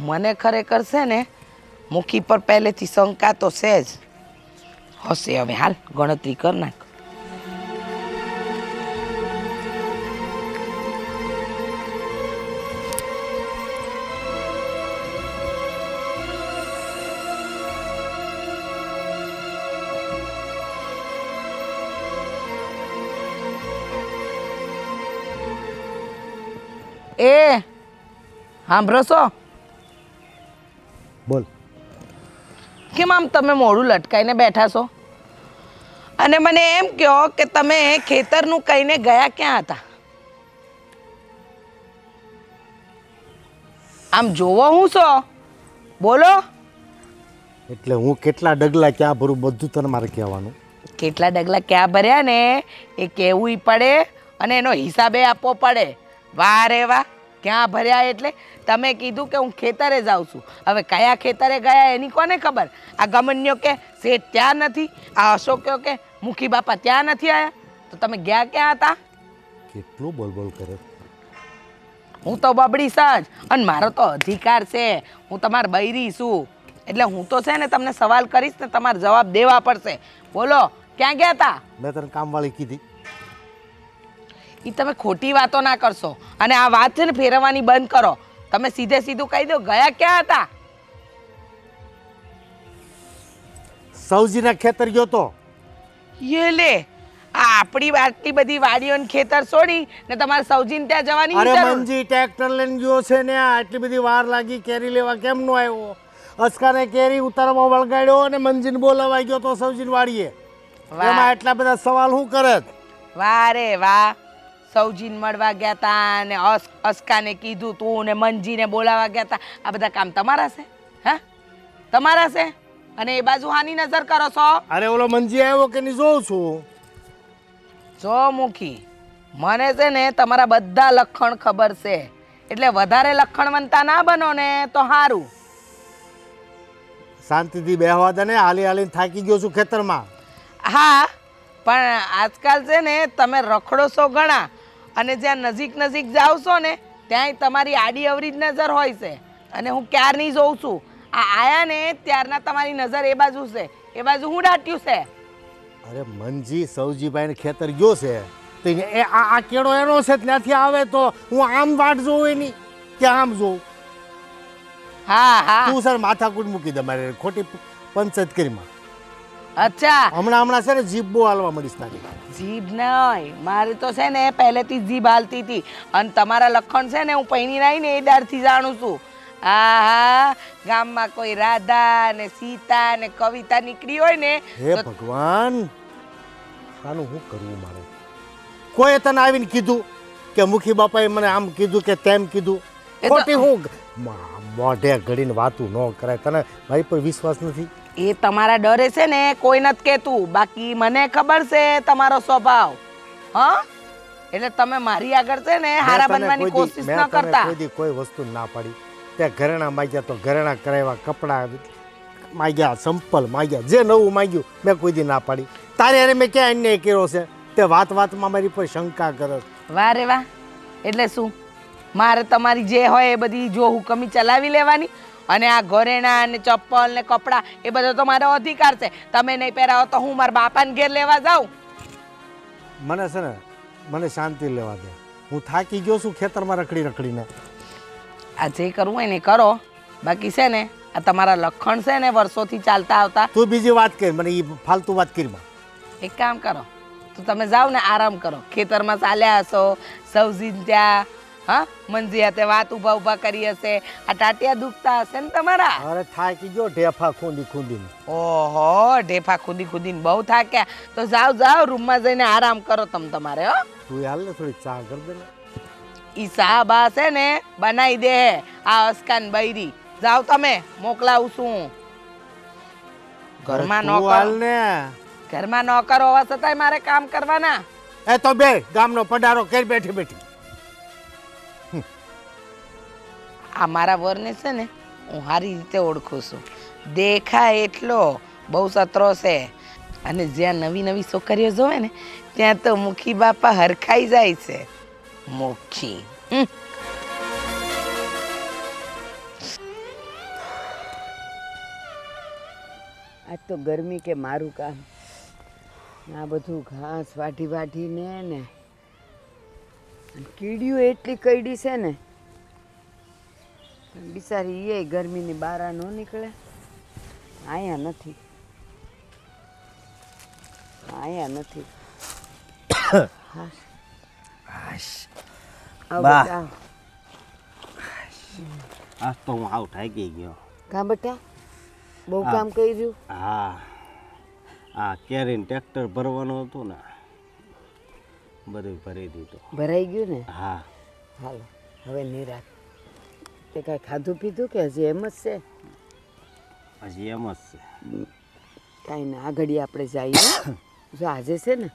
મને ખરેખર છે ને મૂકી પર પહેલેથી શંકા તો છે જ. હશે હવે, હાલ ગણતરી કર નાખ. એ સાંભળો છો? બોલ. કેમ આમ તમે મોઢું લટકાઈને બેઠા છો? અને મને એમ કહો કે તમે ખેતરનું કહીને ગયા ક્યાં હતા? આમ જોવો હું છો? બોલો. એટલે હું કેટલા ડગલા ક્યાં ભરું બધું તને મારે કહેવાનું. કેટલા ડગલા ક્યાં ભર્યા ને એ કહેવું પડે અને એનો હિસાબે આપવો પડે. વાહ રે વાહ, ક્યાં ભર્યા એટલે તમે કીધું કે હું ખેતરે જાઉં છું. હવે કયા ખેતરે ગયા એની કોને ખબર? આ ગમન્યો કે શેઠ ત્યાં નથી, આ અશોક્યો કે મુખી બાપા ત્યાં નથી આવ્યા, તો તમે ગયા ક્યાં હતા? કેટલું બોલ કરે. હું તો બબડી સજ અને મારો તો અધિકાર છે. હું તમારી બૈરી છું એટલે હું તો છે ને તમને સવાલ કરીશ ને તમારે જવાબ દેવા પડશે. બોલો, ક્યાં ગયા હતા? મેં તને કામવાળી કીધી. એ તમે ખોટી વાતો ના કરશો અને આ વાત છે ને ફેરવવાની બંધ કરો. તમે સીધે સીધું કહી દો ગયા ક્યાં હતા? સૌજીના ખેતર ગયો તો. યે લે, આ આપણી આટલી બધી વાડીઓ ને ખેતર છોડી ને તમારે સૌજીને ત્યાં જવાની અરે જરૂર? મંજી ટ્રેક્ટર લઈને ગયો છે ને, આટલી બધી વાર લાગી કેરી લેવા, કેમ નો આવ્યો? અસ્કાને કેરી ઉતારવામાં વળગાડ્યો અને મંજીને બોલાવા ગયો તો સૌજીને વાડીએ. એમાં એટલા બધા સવાલ શું કરે? વાહ રે વાહ, સૌજીને મળવા ગયા તા ને અસ્કાને કીધું તું ને મંજીને બોલાવા ગયા તા. આ બધા કામ તમારા છે? હા, તમારા છે? અને એ બાજુ હાની નજર કરો છો? અરે ઓલો મંજી આવ્યો કે નહીં જોઉં છું. જો મુખી, મને છે ને તમારા બધા લક્ષણ ખબર છે, એટલે વધારે લક્ષણવંતા ના બનો ને તો સારું. શાંતિથી બેહવા દે ને, હાલી હાલીને થાકી ગયો છું ખેતરમાં. હા, પણ આજકાલ છે ને તમે રખડો છો ઘણા અને જ્યાં નજીક નજીક જાઓ છો ને ત્યાંય તમારી આડી અવરી જ નજર હોય છે. અને હું ક્યારની જોઉં છું, આ આયા ને ત્યારના તમારી નજર એ બાજુ છે. એ બાજુ હું દાટ્યું છે? અરે મંજી સૌજીભાઈને ખેતર ગયો છે તો આ કેળો એનો છે ત્યાંથી આવે તો હું આમ વાટ જોઉં એની કે આમ જોઉં? હા હા તું સર માથાકૂટ મૂકી દે મારે ખોટી પંચાયત કરીમાં. અચ્છા હમણાં છે ને જીભ બહુ હાલવા મળીશ તારી. જીભ નહીં મારે તો છે ને પહેલેથી જ જીભ હાલતી હતી અને તમારા લખણ છે ને હું પૈણી નાઈ ને એ દારથી જાણું છું. હા હા ગામમાં કોઈ રાધા ને સીતા ને કવિતા નીકળી હોય ને હે ભગવાન, આનું શું કરવું મારે? કોઈ તને આવીને કીધું કે મુખી બાપાએ મને આમ કીધું કે તેમ કીધું? એ તો- ખોટી હું મોઢે ઘડીને વાતું ન કરાય. તને મારી પર વિશ્વાસ નથી? એ તમારા ડરે છે ને કોઈ નથી કહેતું, બાકી મને ખબર છે તમારો સ્વભાવ. હા એટલે તમે મારી આગળ છે ને હારા બનવાની કોશિશ ન કરતા. કોઈ વસ્તુ ના પાડી. તે ઘરેણા માંગ્યા તો ઘરેણા કરાવ્યા, કપડાં માંગ્યા, સંપલ માંગ્યા, જે નવું માંગ્યું મેં કોઈ દી ના પાડી. તારે અરે મેં ક્યાં અન્યાય કર્યો છે? તે વાતમાં મારી પર શંકા કરે. વાહ રે વાહ, એટલે શું મારે તમારી જે હોય એ બધી જો હુકમી ચલાવી લેવાની? અને આ ઘરેણા ને ચપ્પલ ને કપડાં એ બધો તો મારો અધિકાર છે. તમે નહીં પહેરાવો તો હું મારા બાપાને ઘેર લેવા જાઉં? મને છે ને મને શાંતિ લેવા દે. હું થાકી ગયો છું ખેતરમાં રખડીને. આ જે કરવું હોય ને કરો, બાકી છે ને આ તમારા લખણ છે ને વર્ષોથી ચાલતા આવતા. તું બીજી વાત કર, મને એ ફાલતુ વાત કરીમાં. એક કામ કરો તો તમે જાઓ ને આરામ કરો. ખેતરમાં ચાલ્યા હશો સૌજીને ત્યાં, હા મંજી હાથે વાત ઊભા કરી હશે, આ ટાટિયા દુખતા હશે ને તમારા. અરે થાકી ગયો ઢેફા ખૂંદીને. ઓહો ઢેફા ખુદીને બહુ થાક્યા તો જાઓ રૂમમાં જઈને આરામ કરો તમારે. હો તું હાલ ને થોડી ચા કર દે ને. ઈ સાહબા છે ને બનાવી દે આ અસ્કાન બૈરી. જાઓ તમે, મોકલાવું છું. ઘરમાં તું હાલ નોકર ને. ઘરમાં નોકર હોવા છતાંય મારે કામ કરવાના. એ તો બે ગામનો પડારો કર બેઠી. આ મારા વરને છે ને હું સારી રીતે ઓળખું છું. દેખાય એટલો બહુ સતરો છે અને જ્યાં નવી નવી છોકરીઓ જોવે ને ત્યાં તો મુખી બાપા હરખાઈ જાય છે. મુખી આજ તો ગરમી કે મારું કામ. આ બધું ઘાસ વાઢીને ને કીડીઓ એટલી કઈડી છે ને બિચારી એ ગરમીની બહાર ન નીકળે. અહીંયા નથી. આવ બા. બેટા, આવ. આજ તો હું આવ થાકી ગયો. કા બેટા બહુ હા. કામ કર્યું? હા, આ કેરીને ટ્રેક્ટર ભરવાનું હતું ને, બધું ભરી દીધું. ભરાઈ ગયું ને? હા, હાલો હવે નિરાત. તે કાંઈ ખાધું પીધું કે હજી એમ જ છે? હજી એમ જ છે. કાંઈ ના, આગળ આપણે જઈએ. જો આજે છે ને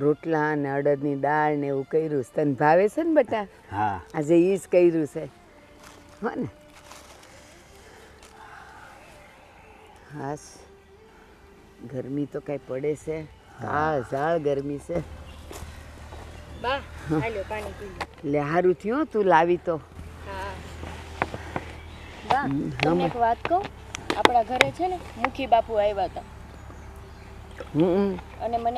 રોટલા ને અડદની દાળ ને એવું કર્યું છે. તને ભાવે છે ને બેટા? હા, આજે એ જ કર્યું છે. હો ને? હાસ, ગરમી તો કાંઈ પડે છે? કાળ ઝાળ ગરમી છે. બા હાલ્યો પાણી પી લો. એટલે સારું થયું તું લાવી તો. હા બા તમને એક વાત કહું, આપણા ઘરે છે ને મુખી બાપુ આવ્યા હતા હમ અને મેં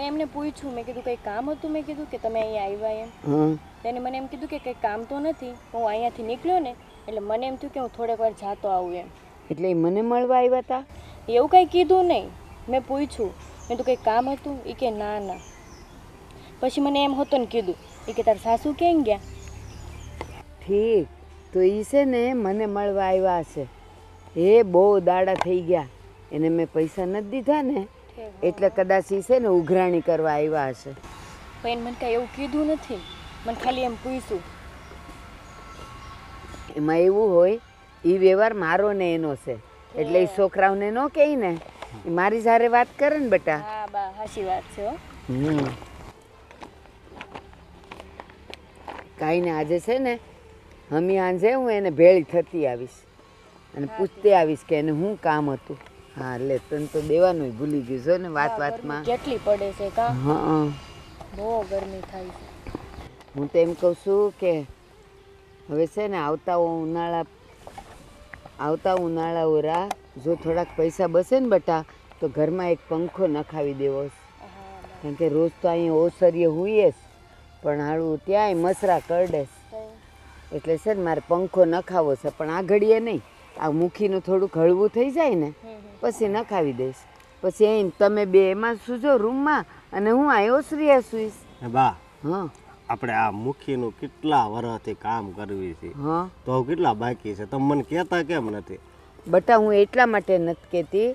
એમને પૂછ્યું, મેં કીધું કંઈ કામ હતું? મેં કીધું કે તમે અહીંયા આવ્યા એમ. હમ તેને મને એમ કીધું કે કંઈ કામ તો નથી, હું અહીંયાથી નીકળ્યો ને એટલે મને એમ થયું કે હું થોડીક વાર જાતો આવું એમ. એટલે એ મને મળવા આવ્યા હતા? એવું કંઈ કીધું નહીં. મેં પૂછ્યું, મેં તો કંઈ કામ હતું? એ કે ના ના. પછી મને એમ હતું ને કીધું, એ કે તારા સાસુ ક્યાં ગયા? ઠીક, તો એ છે ને મને મળવા આવ્યા હશે. એ બહુ દાડા થઈ ગયા, એને મેં પૈસા નથી દીધા ને એટલે કદાચ એ છે ને ઉઘરાણી કરવા આવ્યા હશે. પણ એને મને કાંઈ એવું કીધું નથી, મને ખાલી એમ પૂછ્યું. એમાં એવું હોય, એ વ્યવહાર મારો ને એનો છે એટલે એ છોકરાઓને ન કહે ને, એ મારી સાથે વાત કરે ને બેટા. હા બા સાચી વાત છે હો. કાંઈ ને આજે છે ને હમી આંજે હું એને ભેળી થતી આવીશ અને પૂછતી આવીશ કે એને શું કામ હતું. હા લે, તને તો દેવાનું ભૂલી ગયું છો ને વાતમાં. કેટલી પડે છે કા? હા, બહુ ગરમી થાય છે. હું તો એમ કહું છું કે હવે છે ને આવતા ઉનાળા ઓરા જો થોડાક પૈસા બસે ને બેટા તો ઘરમાં એક પંખો નખાવી દેવો. કારણ કે રોજ તો અહીંયા ઓસરીએ હુઈએ જ પણ હાળું ત્યાંય મસરા કરડે એટલે છે ને મારે પંખો નખાવો છે પણ આ ઘડીએ નહીં, આ મુખીનું થોડુંક હળવું થઈ જાય ને પછી નખાવી દઈશ. પછી અહીં તમે બે એમાં સૂજો રૂમમાં અને હું આ ઓસરીએ સૂઈશ. બા હા આપણે આ મુખીનું કેટલા વર્ષથી કામ કરવી છે, હા તો કેટલા બાકી છે, તમે મને કહેતા કેમ નથી? બટા હું એટલા માટે નથી કહેતી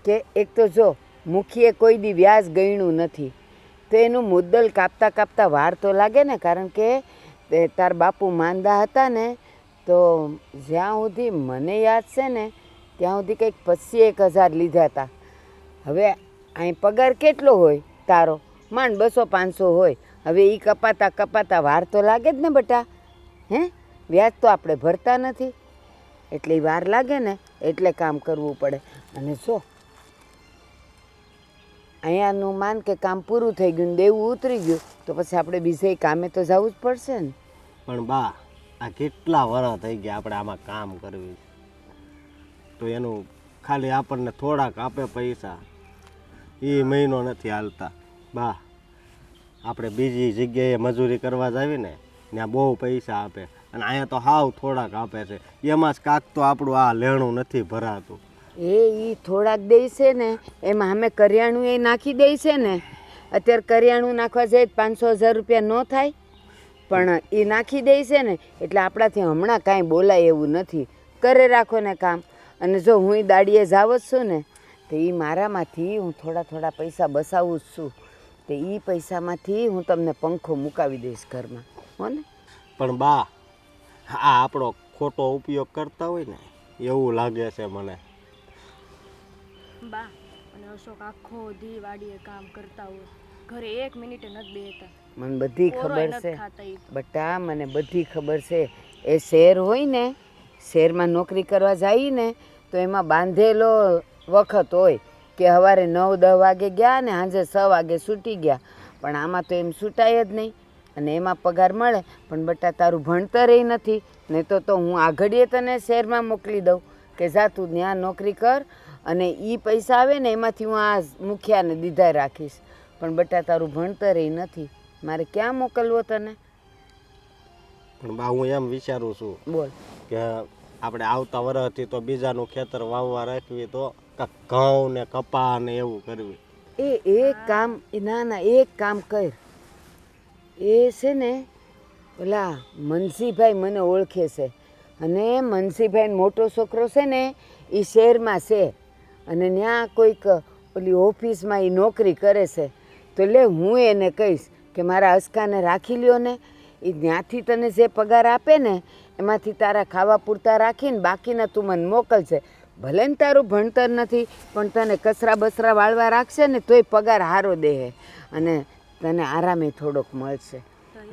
કે એક તો જો મુખીએ કોઈ દી વ્યાજ ગણ્યું નથી તો એનું મુદ્દલ કાપતા કાપતા વાર તો લાગે ને, કારણ કે તાર બાપુ માંદા હતા ને તો જ્યાં સુધી મને યાદ છે ને ત્યાં સુધી કંઈક 25,000 લીધા હતા. હવે અહીં પગાર કેટલો હોય તારો? માંડ 200-500 હોય. હવે એ કપાતા કપાતા વાર તો લાગે જ ને બટા. હે વ્યાજ તો આપણે ભરતા નથી એટલે ઈ વાર લાગે ને એટલે કામ કરવું પડે. અને જો અહીંયાનું માન કે કામ પૂરું થઈ ગયું ને દેવું ઉતરી ગયું તો પછી આપણે બીજે કામે તો જવું જ પડશે ને. પણ બા આ કેટલા વર્ષ થઈ ગયા આપણે આમાં કામ કરવી તો એનું ખાલી આપણને થોડાક આપે પૈસા એ મહિનો નથી હાલતા. બા આપણે બીજી જગ્યાએ મજૂરી કરવા જાવી ને ત્યાં બહુ પૈસા આપે અને અહીંયા તો હાવ થોડાક આપે છે, એમાં જ કાંક તો આપણું આ લેણું નથી ભરાતું. એ થોડાક દે છે ને એમાં અમે કરિયાણું એ નાખી દે છે ને. અત્યારે કરિયાણું નાખવા જઈએ 500,000 રૂપિયા ન થાય પણ એ નાખી દે છે ને એટલે આપણાથી હમણાં કાંઈ બોલાય એવું નથી. કરે રાખો ને કામ. અને જો હું દાડીએ જાવ જ છું ને તો એ મારામાંથી હું થોડા થોડા પૈસા બસાવું જ છું તો એ પૈસામાંથી હું તમને પંખો મુકાવી દઈશ ઘરમાં, હો ને. પણ બા આ આપણો ખોટો ઉપયોગ કરતા હોય ને એવું લાગે છે મને. બા અને અશોક આખો દી વાડીએ કામ કરતા હોય, ઘરે 1 મિનિટે નથી બેહતા. મને બધી ખબર નથી છે ખાતા ઈ. બટા, મને બધી ખબર છે. એ શહેર હોય ને, શહેરમાં નોકરી કરવા જાય ને તો એમાં બાંધેલો વખત હોય કે સવારે 9-10 વાગે ગયા ને સાંજે 6 વાગે છૂટી ગયા. પણ આમાં તો એમ છૂટાય જ નહીં અને એમાં પગાર મળે. પણ બટા તારું ભણતર એ નથી, નહીં તો હું આ ઘડીએ તને શહેરમાં મોકલી દઉં કે જા તું ત્યાં નોકરી કર અને એ પૈસા આવે ને એમાંથી હું આ મુખિયાને દીધા રાખીશ. પણ બટા તારું ભણતર એ નથી, મારે ક્યાં મોકલવો તને? પણ બા હું એમ વિચારું છું બોલ. કે આપણે આવતા વર્ષથી તો બીજાનું ખેતર વાવવા રાખવી તો કાંઈક ઘઉં ને કપા ને એવું કરવી. એક કામ ના એક કામ કર. એ છે ને ઓલા મનસીભાઈ મને ઓળખે છે અને મનસીભાઈ મોટો છોકરો છે ને એ શહેરમાં છે અને ત્યાં કોઈક ઓલી ઓફિસમાં એ નોકરી કરે છે. તો લે હું એને કહીશ કે મારા અસ્કાને રાખી લ્યો ને, એ ત્યાંથી તને જે પગાર આપે ને એમાંથી તારા ખાવા પૂરતા રાખીને બાકીના તું મને મોકલશે. ભલે ને તારું ભણતર નથી પણ તને કચરા બસરા વાળવા રાખશે ને તોય પગાર સારો દે અને તને આરામે થોડોક મળશે.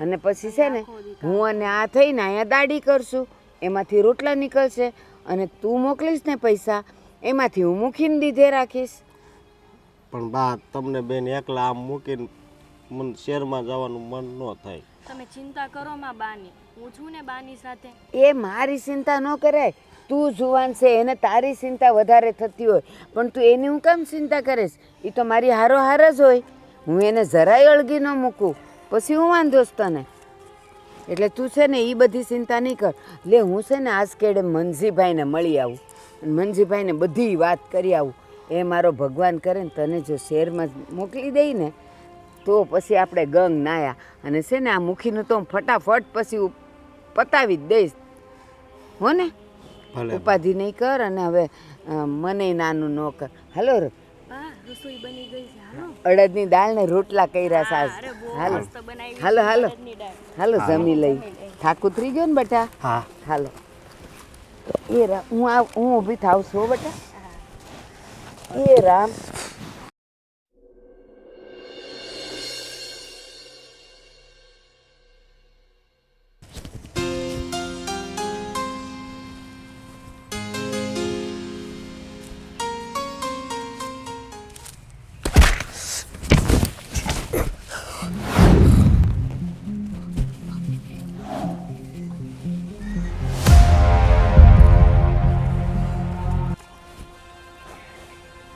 અને પછી છે ને હું અને આ થઈને અહીંયા દાડી કરશું, એમાંથી રોટલા નીકળશે અને તું મોકલીશ ને પૈસા એમાંથી હું મૂકીને દીધે રાખીશ. પણ બા તમને બેન એકલા આમ મૂકીને મને શહેરમાં જવાનું મન ન થાય. તમે ચિંતા કરો માં બાની, હું છું ને બાની સાથે. એ મારી ચિંતા ન કરાય. તું જુવાન છે એને તારી ચિંતા વધારે થતી હોય પણ તું એની હું કેમ ચિંતા કરીશ? એ તો મારી હારો હાર જ હોય. હું એને જરાય અળગી ન મૂકું પછી હું વાંધો તને. એટલે તું છે ને એ બધી ચિંતા નહીં કર. લે હું છે ને આજ કેડે મનજીભાઈને મળી આવું અને મનજીભાઈને બધી વાત કરી આવું. એ મારો ભગવાન કરે ને તને જો શહેરમાં મોકલી દઈ ને તો પછી આપણે ગંગ નાયા અને છે ને આ મુખીનું તો ફટાફટ પછી પતાવી જ દઈશ, હો ને. ઉપાધિ નહીં કર અને હવે મને નાનું ન કર. હાલો બા રસોઈ બની ગઈ છે, હાલો. અડદની દાળ ને રોટલા કર્યા સાસ. હાલો હાલો હાલો હાલો જમી લઈ. થાક ઉતરી ગયો ને બેટા? હા હાલો. એ રામ હું ઊભી થાવ છું હો બેટા. એ રામ.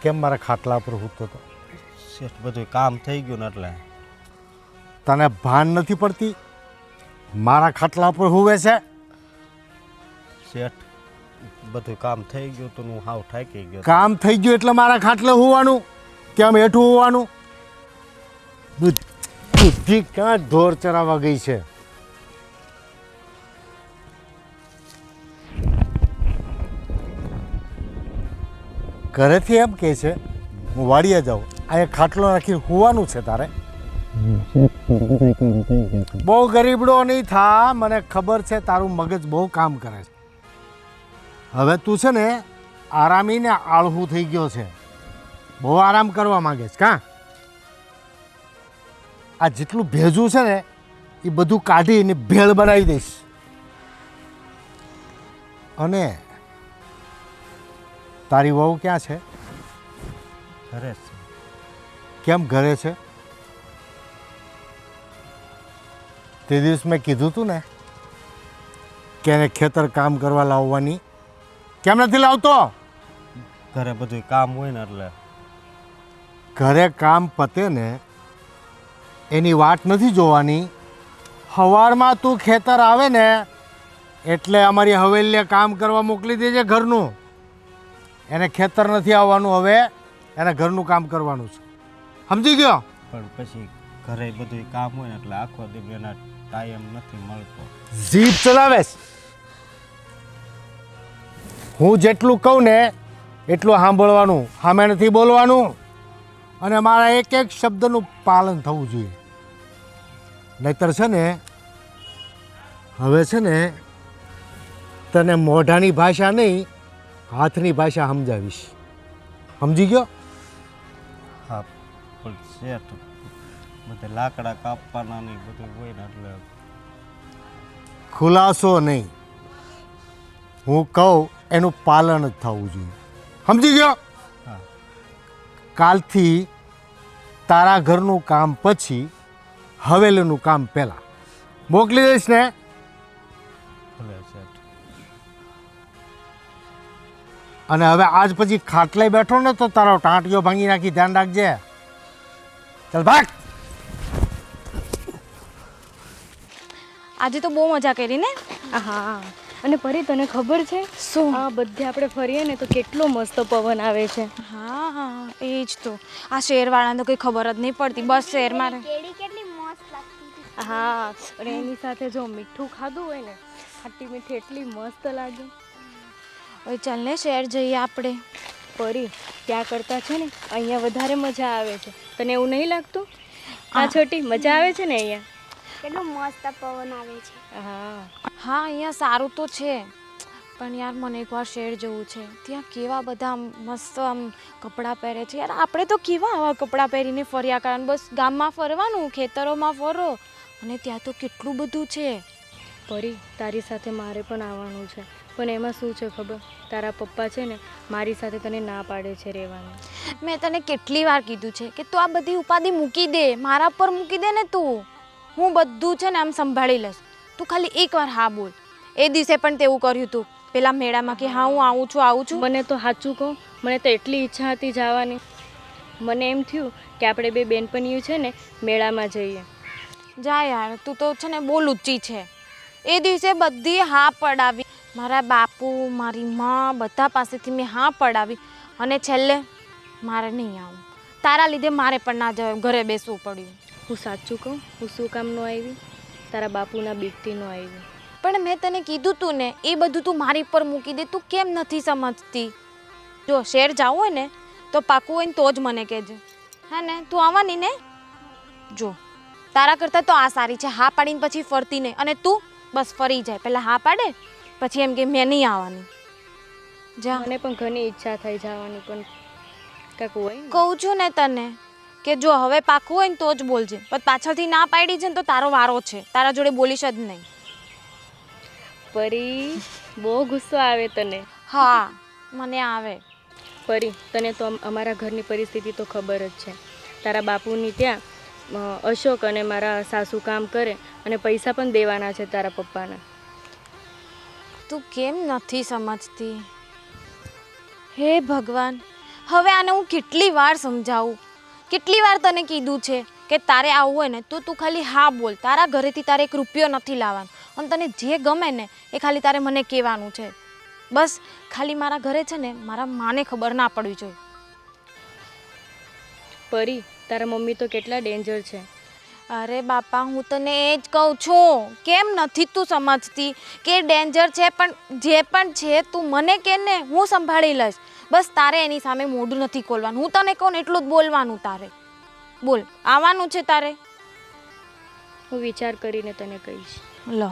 કેમ મારા ખાટલા પર સૂતો હતો? શેઠ બધું કામ થઈ ગયું ને એટલે તને ભાન નથી પડતી મારા ખાટલા પર હુવે છે? શેઠ બધું કામ થઈ ગયું તો હું હાવ થાકી ગયો. કામ થઈ ગયું એટલે મારા ખાટલે હોવાનું કે આમ હેઠું હોવાનું? બુદ્ધિ ક્યાં ઢોર ચરાવવા ગઈ છે? ઘરેથી એમ કહે છે હું વાડીએ જાઉં, અહીંયા ખાટલો રાખીને હોવાનું છે તારે? બહુ ગરીબડો નહીં થા, મને ખબર છે તારું મગજ બહુ કામ કરે છે. હવે તું છે ને આરામી ને આળહું થઈ ગયો છે, બહુ આરામ કરવા માંગે છે કાં? આ જેટલું ભેજું છે ને એ બધું કાઢીને ભેળ બનાવી દઈશ. અને તારી વહુ ક્યાં છે? ઘરે છે. કેમ ઘરે છે? તે દિવસ મેં કીધું તું ને કે એને ખેતર કામ કરવા લાવવાની, કેમ નથી લાવતો? ઘરે બધું કામ હોય ને એટલે ઘરે કામ પતે ને એની વાટ નથી જોવાની. સવારમાં તું ખેતર આવે ને એટલે અમારી હવેલીએ કામ કરવા મોકલી દેજે ઘરનું. એને ખેતર નથી આવવાનું, હવે એને ઘરનું કામ કરવાનું છે, સમજી ગયો? પણ પછી ઘરે બધું કામ હોય ને એટલે આખો દી એના ટાઈમ નથી મળતો. જીભ ચલાવેશ. હું જેટલું કહું ને એટલું સાંભળવાનું, સામે નથી બોલવાનું. અને મારા એક એક શબ્દનું પાલન થવું જોઈએ. નહીતર છે ને હવે છે ને તને મોઢાની ભાષા નહીં હાથની ભાષા સમજાવીશ, સમજી ગયો? હા પણ શેઠ બધે લાકડા કાપવાના ને બધું હોય ને એટલે ખુલાસો નહીં, હું કહું એનું પાલન જ થવું જોઈએ, સમજી ગયો? હા. કાલથી તારા ઘરનું કામ પછી હવેલીનું કામ પહેલાં મોકલી દઈશ ને? ભલે શેઠ. અને હવે આજ પછી ખાટલે બેઠો ને તો તારો ટાંટિયો ભાંગી નાખી, ધ્યાન રાખજે. ચાલ ભાગ. આજે તો બહુ મજા કરી ને. હા અને પરી તને ખબર છે શું? આ બધે આપણે ફરીએ ને તો કેટલો મસ્ત પવન આવે છે. હા હા એ જ તો. આ શહેરવાળાને તો કંઈ ખબર જ નહીં પડતી, બસ શહેરમાં રહે. હા અને એની સાથે જો મીઠું ખાધું હોય ને, ખાટી મીઠી એટલી મસ્ત લાગે. હવે ચાલ ને શહેર જઈએ આપણે. પરી ત્યાં કરતાં છે ને અહીંયા વધારે મજા આવે છે. તને એવું નહીં લાગતું? હા છોટી મજા આવે છે ને અહીંયા. કેટલું મસ્ત પવન આવે છે. હા હા અહીંયા સારું તો છે, પણ યાર મને એકવાર શહેર જવું છે. ત્યાં કેવા બધા આમ મસ્ત આમ કપડાં પહેરે છે યાર. આપણે તો કેવા આવા કપડાં પહેરીને ફર્યા કારણ, બસ ગામમાં ફરવાનું, ખેતરોમાં ફરો, અને ત્યાં તો કેટલું બધું છે. પરી તારી સાથે મારે પણ આવવાનું છે, પણ એમાં શું છે ખબર? તારા પપ્પા છે ને મારી સાથે તને ના પાડે છે રહેવાનું. મેં તને કેટલી વાર કીધું છે કે તું આ બધી ઉપાધિ મૂકી દે, મારા પર મૂકી દે ને તું. હું બધું છે ને આમ સંભાળી લઈશ, તું ખાલી એકવાર હા બોલ. એ દિવસે પણ તેવું કર્યું તું પેલા મેળામાં કે હા હું આવું છું. મને તો સાચું કહું, મને તો એટલી ઈચ્છા હતી જવાની. મને એમ થયું કે આપણે બે બેનપણીઓ છે ને મેળામાં જઈએ. જા યાર, તું તો છે ને બહુ લુચ્ચી છે. એ દિવસે બધી હા પડાવી, મારા બાપુ મારી માં બધા પાસેથી મેં હા પડાવી, અને છેલ્લે મારે નહીં આવું. તારા લીધે મારે પણ ના જવાય, ઘરે બેસવું પડ્યું. હું સાચું કહું, હું શું કામ ન આવી? તારા બાપુના બીકથી ન આવી. પણ મેં તને કીધું તું ને, એ બધું તું મારી પર મૂકી દે. તું કેમ નથી સમજતી? જો શહેર જવું હોય ને તો પાકું હોય ને તો જ મને કહેજે, હા ને? તું આવવાની ને? જો તારા કરતાં તો આ સારી છે, હા પાડીને પછી ફરતી નહીં. અને તું બસ ફરી જાય, પહેલાં હા પાડે પછી એમ કે મેં નહીં આવવાની. જા. મને પણ ઘણી ઈચ્છા થઈ જવાની, પણ કાંઈક હોય ને. કહું છું ને તને કે જો હવે પાકું હોય ને તો જ બોલજે, પણ પાછળથી ના પાડી છે ને તો તારો વારો છે, તારા જોડે બોલીશ જ નહીં. પરી બહુ ગુસ્સો આવે તને. હા મને આવે. પરી તને તો અમારા ઘરની પરિસ્થિતિ તો ખબર જ છે. તારા બાપુની ત્યાં અશોક અને મારા સાસુ કામ કરે અને પૈસા પણ દેવાના છે તારા પપ્પાના. તું કેમ નથી સમજતી? હે ભગવાન, હવે આને હું કેટલી વાર સમજાવું? કેટલી વાર તને કીધું છે કે તારે આવવું હોય ને તો તું ખાલી હા બોલ. તારા ઘરેથી તારે 1 રૂપિયો નથી લાવવાનો અને તને જે ગમે ને એ ખાલી તારે મને કહેવાનું છે. બસ ખાલી મારા ઘરે છે ને મારા માને ખબર ના પડવી જોઈએ. પરી, તારા મમ્મી તો કેટલા ડેન્જર છે. અરે બાપા, હું તને એ જ કહું છું. કેમ નથી તું સમજતી કે ડેન્જર છે? પણ જે પણ છે તું મને કે ને, હું સંભાળી લઈશ. બસ તારે એની સામે મોઢું નથી ખોલવાનું. હું તને કહું ને એટલું જ બોલવાનું તારે. બોલ, આવવાનું છે તારે? હું વિચાર કરીને તને કહીશ. લો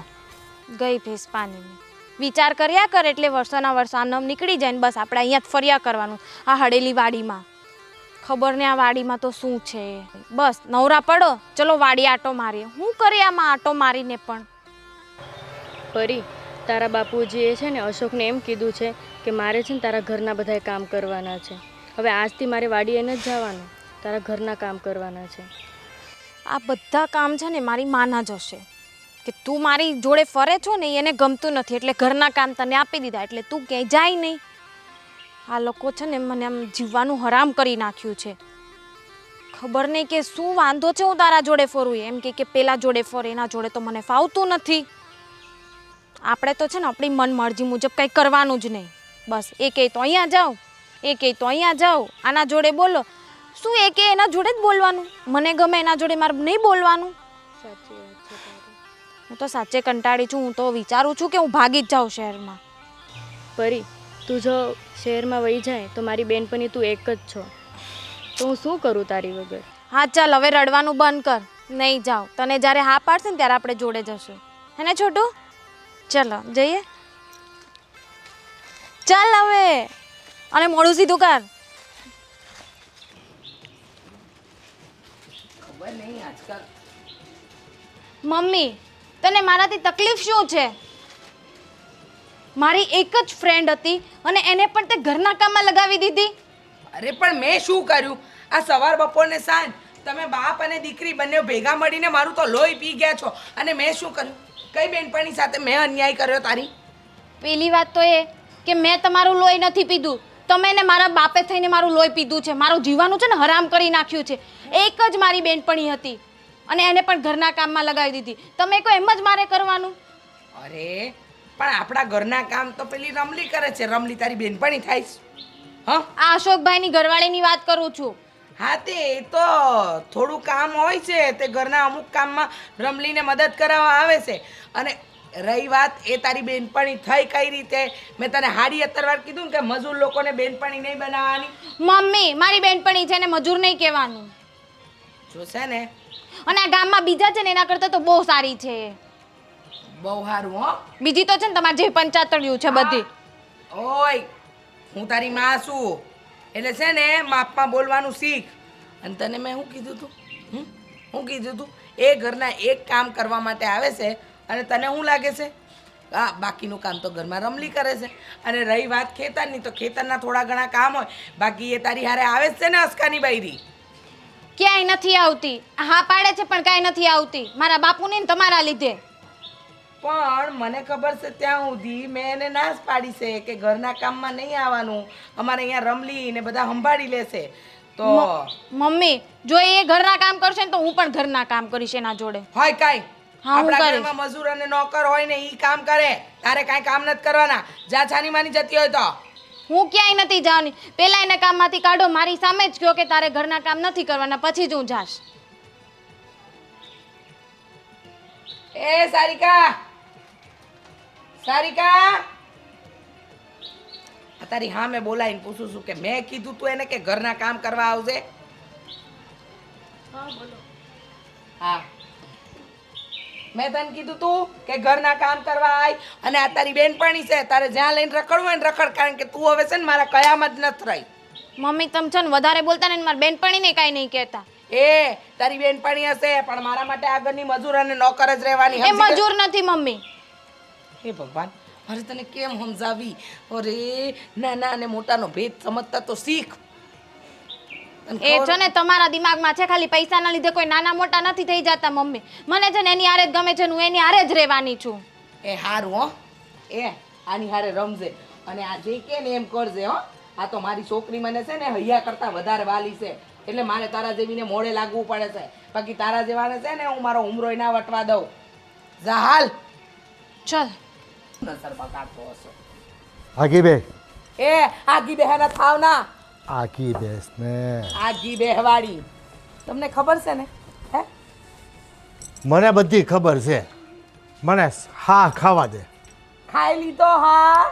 ગઈ ભેંસ પાણીની. વિચાર કર્યા કર એટલે વર્ષોના વર્ષો આનમ નીકળી જાય ને બસ આપણે અહીંયા જ ફર્યા કરવાનું આ હડેલી વાડીમાં. ખબર ને આ વાડીમાં તો શું છે. બસ નવરા પડો, ચલો વાડી આટો મારીએ. હું કરીએ આમાં આટો મારીને પણ? પરી, તારા બાપુજીએ છે ને અશોકને એમ કીધું છે કે મારે છે ને તારા ઘરના બધાય કામ કરવાના છે. હવે આજથી મારે વાડીએ નથી જવાનું, તારા ઘરના કામ કરવાના છે. આ બધા કામ છે ને મારી માના જ હશે કે તું મારી જોડે ફરે છો ને એને ગમતું નથી એટલે ઘરના કામ તને આપી દીધા એટલે તું ક્યાંય જાય નહીં. આ લોકો છે ને મને આમ જીવવાનું હરામ કરી નાખ્યું છે. ખબર નહીં કે શું વાંધો છે હું તારા જોડે ફરું. એમ કે પેલા જોડે ફરે, એના જોડે તો મને ફાવતું નથી. આપણે તો છે ને આપણી મન મરજી મુજબ કંઈ કરવાનું જ નહીં. બસ એ કહે તો અહીંયા જાઓ, એ કહે તો અહીંયા જાઓ, આના જોડે બોલો. શું એ કે એના જોડે જ બોલવાનું? મને ગમે એના જોડે મારે નહીં બોલવાનું? સાચી વાત છે તારી. હું તો સાચે કંટાળી છું. હું તો વિચારું છું કે હું ભાગી જ જાઉં શહેરમાં. પરી, તું જો શહેરમાં વહી જાય તો મારી બેનપણી તું એક જ છો, તો હું શું કરું તારી વગર? હા ચાલ હવે રડવાનું બંધ કર. નહીં જાઓ. તને જ્યારે હા પાડશે ને ત્યારે આપણે જોડે જશું. હે ને છોટું? ચલો જઈએ. ચાલ હવે, અને મોડું સીધું કર. ખબર નહીં આજકાલ મમ્મી, તને મારાથી તકલીફ શું છે? મારી એક જ ફ્રેન્ડ હતી અને એને પણ તે ઘરના કામમાં લગાવી દીધી. અરે પણ મેં શું કર્યું? આ સવાર બપોર ને સાંજ તમે બાપ અને દીકરી બંને ભેગા મળીને મારું તો લોહી પી ગયા છો. અને મેં શું કર્યું? કઈ બેનપણી સાથે મેં અન્યાય કર્યો તારી? પેલી વાત તો એ કે મેં તમારું લોહી નથી પીધું, તમે ને મારા બાપે થઈને મારું લોહી પીધું છે. મારું જીવાનું છે ને હરામ કરી નાખ્યું છે. એક જ મારી બેનપણી હતી અને એને પણ ઘરના કામમાં લગાવી દીધી. તમે કહો એમ જ મારે કરવાનું? અરે પણ આપણા ઘરના કામ તો પેલી રમલી કરે છે. રમલી તારી બેનપણી થાય છે? હા, આ અશોકભાઈની ઘરવાળીની વાત કરું છું. હા તે તો થોડું કામ હોય છે તે ઘરના અમુક કામમાં રમલીને મદદ કરાવવા આવે છે. અને રહી વાત એ તારી બેનપણી થઈ કઈ રીતે? મેં તને હાડી 17 વાર કીધું કે મજૂર લોકોને બેનપણી નહીં બનાવવાની. મમ્મી, મારી બેનપણી છે ને મજૂર નહીં કહેવાનું. જોશે ને અને આ ગામમાં બીજા છે ને એના કરતાં તો બહુ સારી છે. બહુ સારું હો. બીજી તો છે ને તમારે જે પંચાતળિયું છે બધી. ઓય, હું તારી માં છું એટલે છે ને માપમાં બોલવાનું શીખ. અને તને મેં શું કીધું તું? શું કીધું તું? એ ઘરના એક કામ કરવા માટે આવે છે અને તને શું લાગે છે? હા, બાકીનું કામ તો ઘરમાં રમલી કરે છે. અને રહી વાત ખેતરની, તો ખેતરના થોડા ઘણા કામ હોય, બાકી એ તારી હારે આવે જ છે ને અસ્કાની બૈરી. ક્યાંય નથી આવતી. હા પાડે છે પણ કાંઈ નથી આવતી. મારા બાપુને ને તમારા લીધે. પણ મને ખબર છે ત્યાં સુધી મેં એને નાશ પાડી છે કે ઘરના કામમાં નહીં આવવાનું, અમારે અહીંયા રમલી ને બધા સંભાળી લેશે. તો મમ્મી, જો એ ઘરના કામ કરશે ને તો હું પણ ઘરના કામ કરીશ એના જોડે. હોય કાંઈ હા, હું આપણા કરીશ. ઘરમાં મજૂર અને નોકર હોય ને ઈ કામ કરે, તારે કાંઈ કામ નથી કરવાના. જા છાની માની જતી હોય તો. હું ક્યાંય નથી જવાની. પહેલા એને કામમાંથી કાઢો. મારી સામે જ કહો કે તારે ઘરના કામ નથી કરવાના, પછી જ હું જાશ. એ સારિકા, સારિકા, આ તારી હા મેં બોલાવીને પૂછું છું કે મેં કીધું તું એને કે ઘરના કામ કરવા આવશે? હા, મેં તને કીધું તું કે ઘરના કામ કરવા આય. અને આ તારી બેનપણી છે, તારે જ્યાં લઈને રખડવું હોય ને રખડ, કારણ કે તું હવે છે ને મારા કયામાં જ નથી રહી. મમ્મી તમે છે ને વધારે બોલતા ને મારી બેનપણીને કાંઈ નહીં કહેતા. એ તારી બેનપણી હશે પણ મારા માટે આગળની મજૂર અને નોકર જ રહેવાની. એ મજૂર નથી મમ્મી. હે ભગવાન, મારે તને કેમ સમજાવી? અરે નાના અને મોટાનો ભેદ સમજતા તો શીખ. એ છે ને તમારા દિમાગમાં છે, ખાલી પૈસાના લીધે કોઈ નાના મોટા નથી થઈ જતા મમ્મી. મને છે ને એની હારે જ ગમે છે, હું એની હારે જ રહેવાની છું. એ હારું હો, એ આની હારે રમજે અને આ જે કે ને એમ કરજે હો. આ તો મારી છોકરી મને છે ને હૈયા કરતા વધારે વાલી છે. એટલે મારે તારા જેવીને મોડે લાગવું પડે છે. બાકી તારા જેવાને છે ને હું મારો ઉમરો ના વટવા દઉં. જા હાલ. ચાલ. નસર બગાડતો હશે. આગી બે એ આગી બેહાના થાવ ના. આગી બેસ ને. આગી બેહવાડી તમને ખબર છે ને? હે મને બધી ખબર છે. મને હા ખાવા દે. ખાઈ લીધો? હા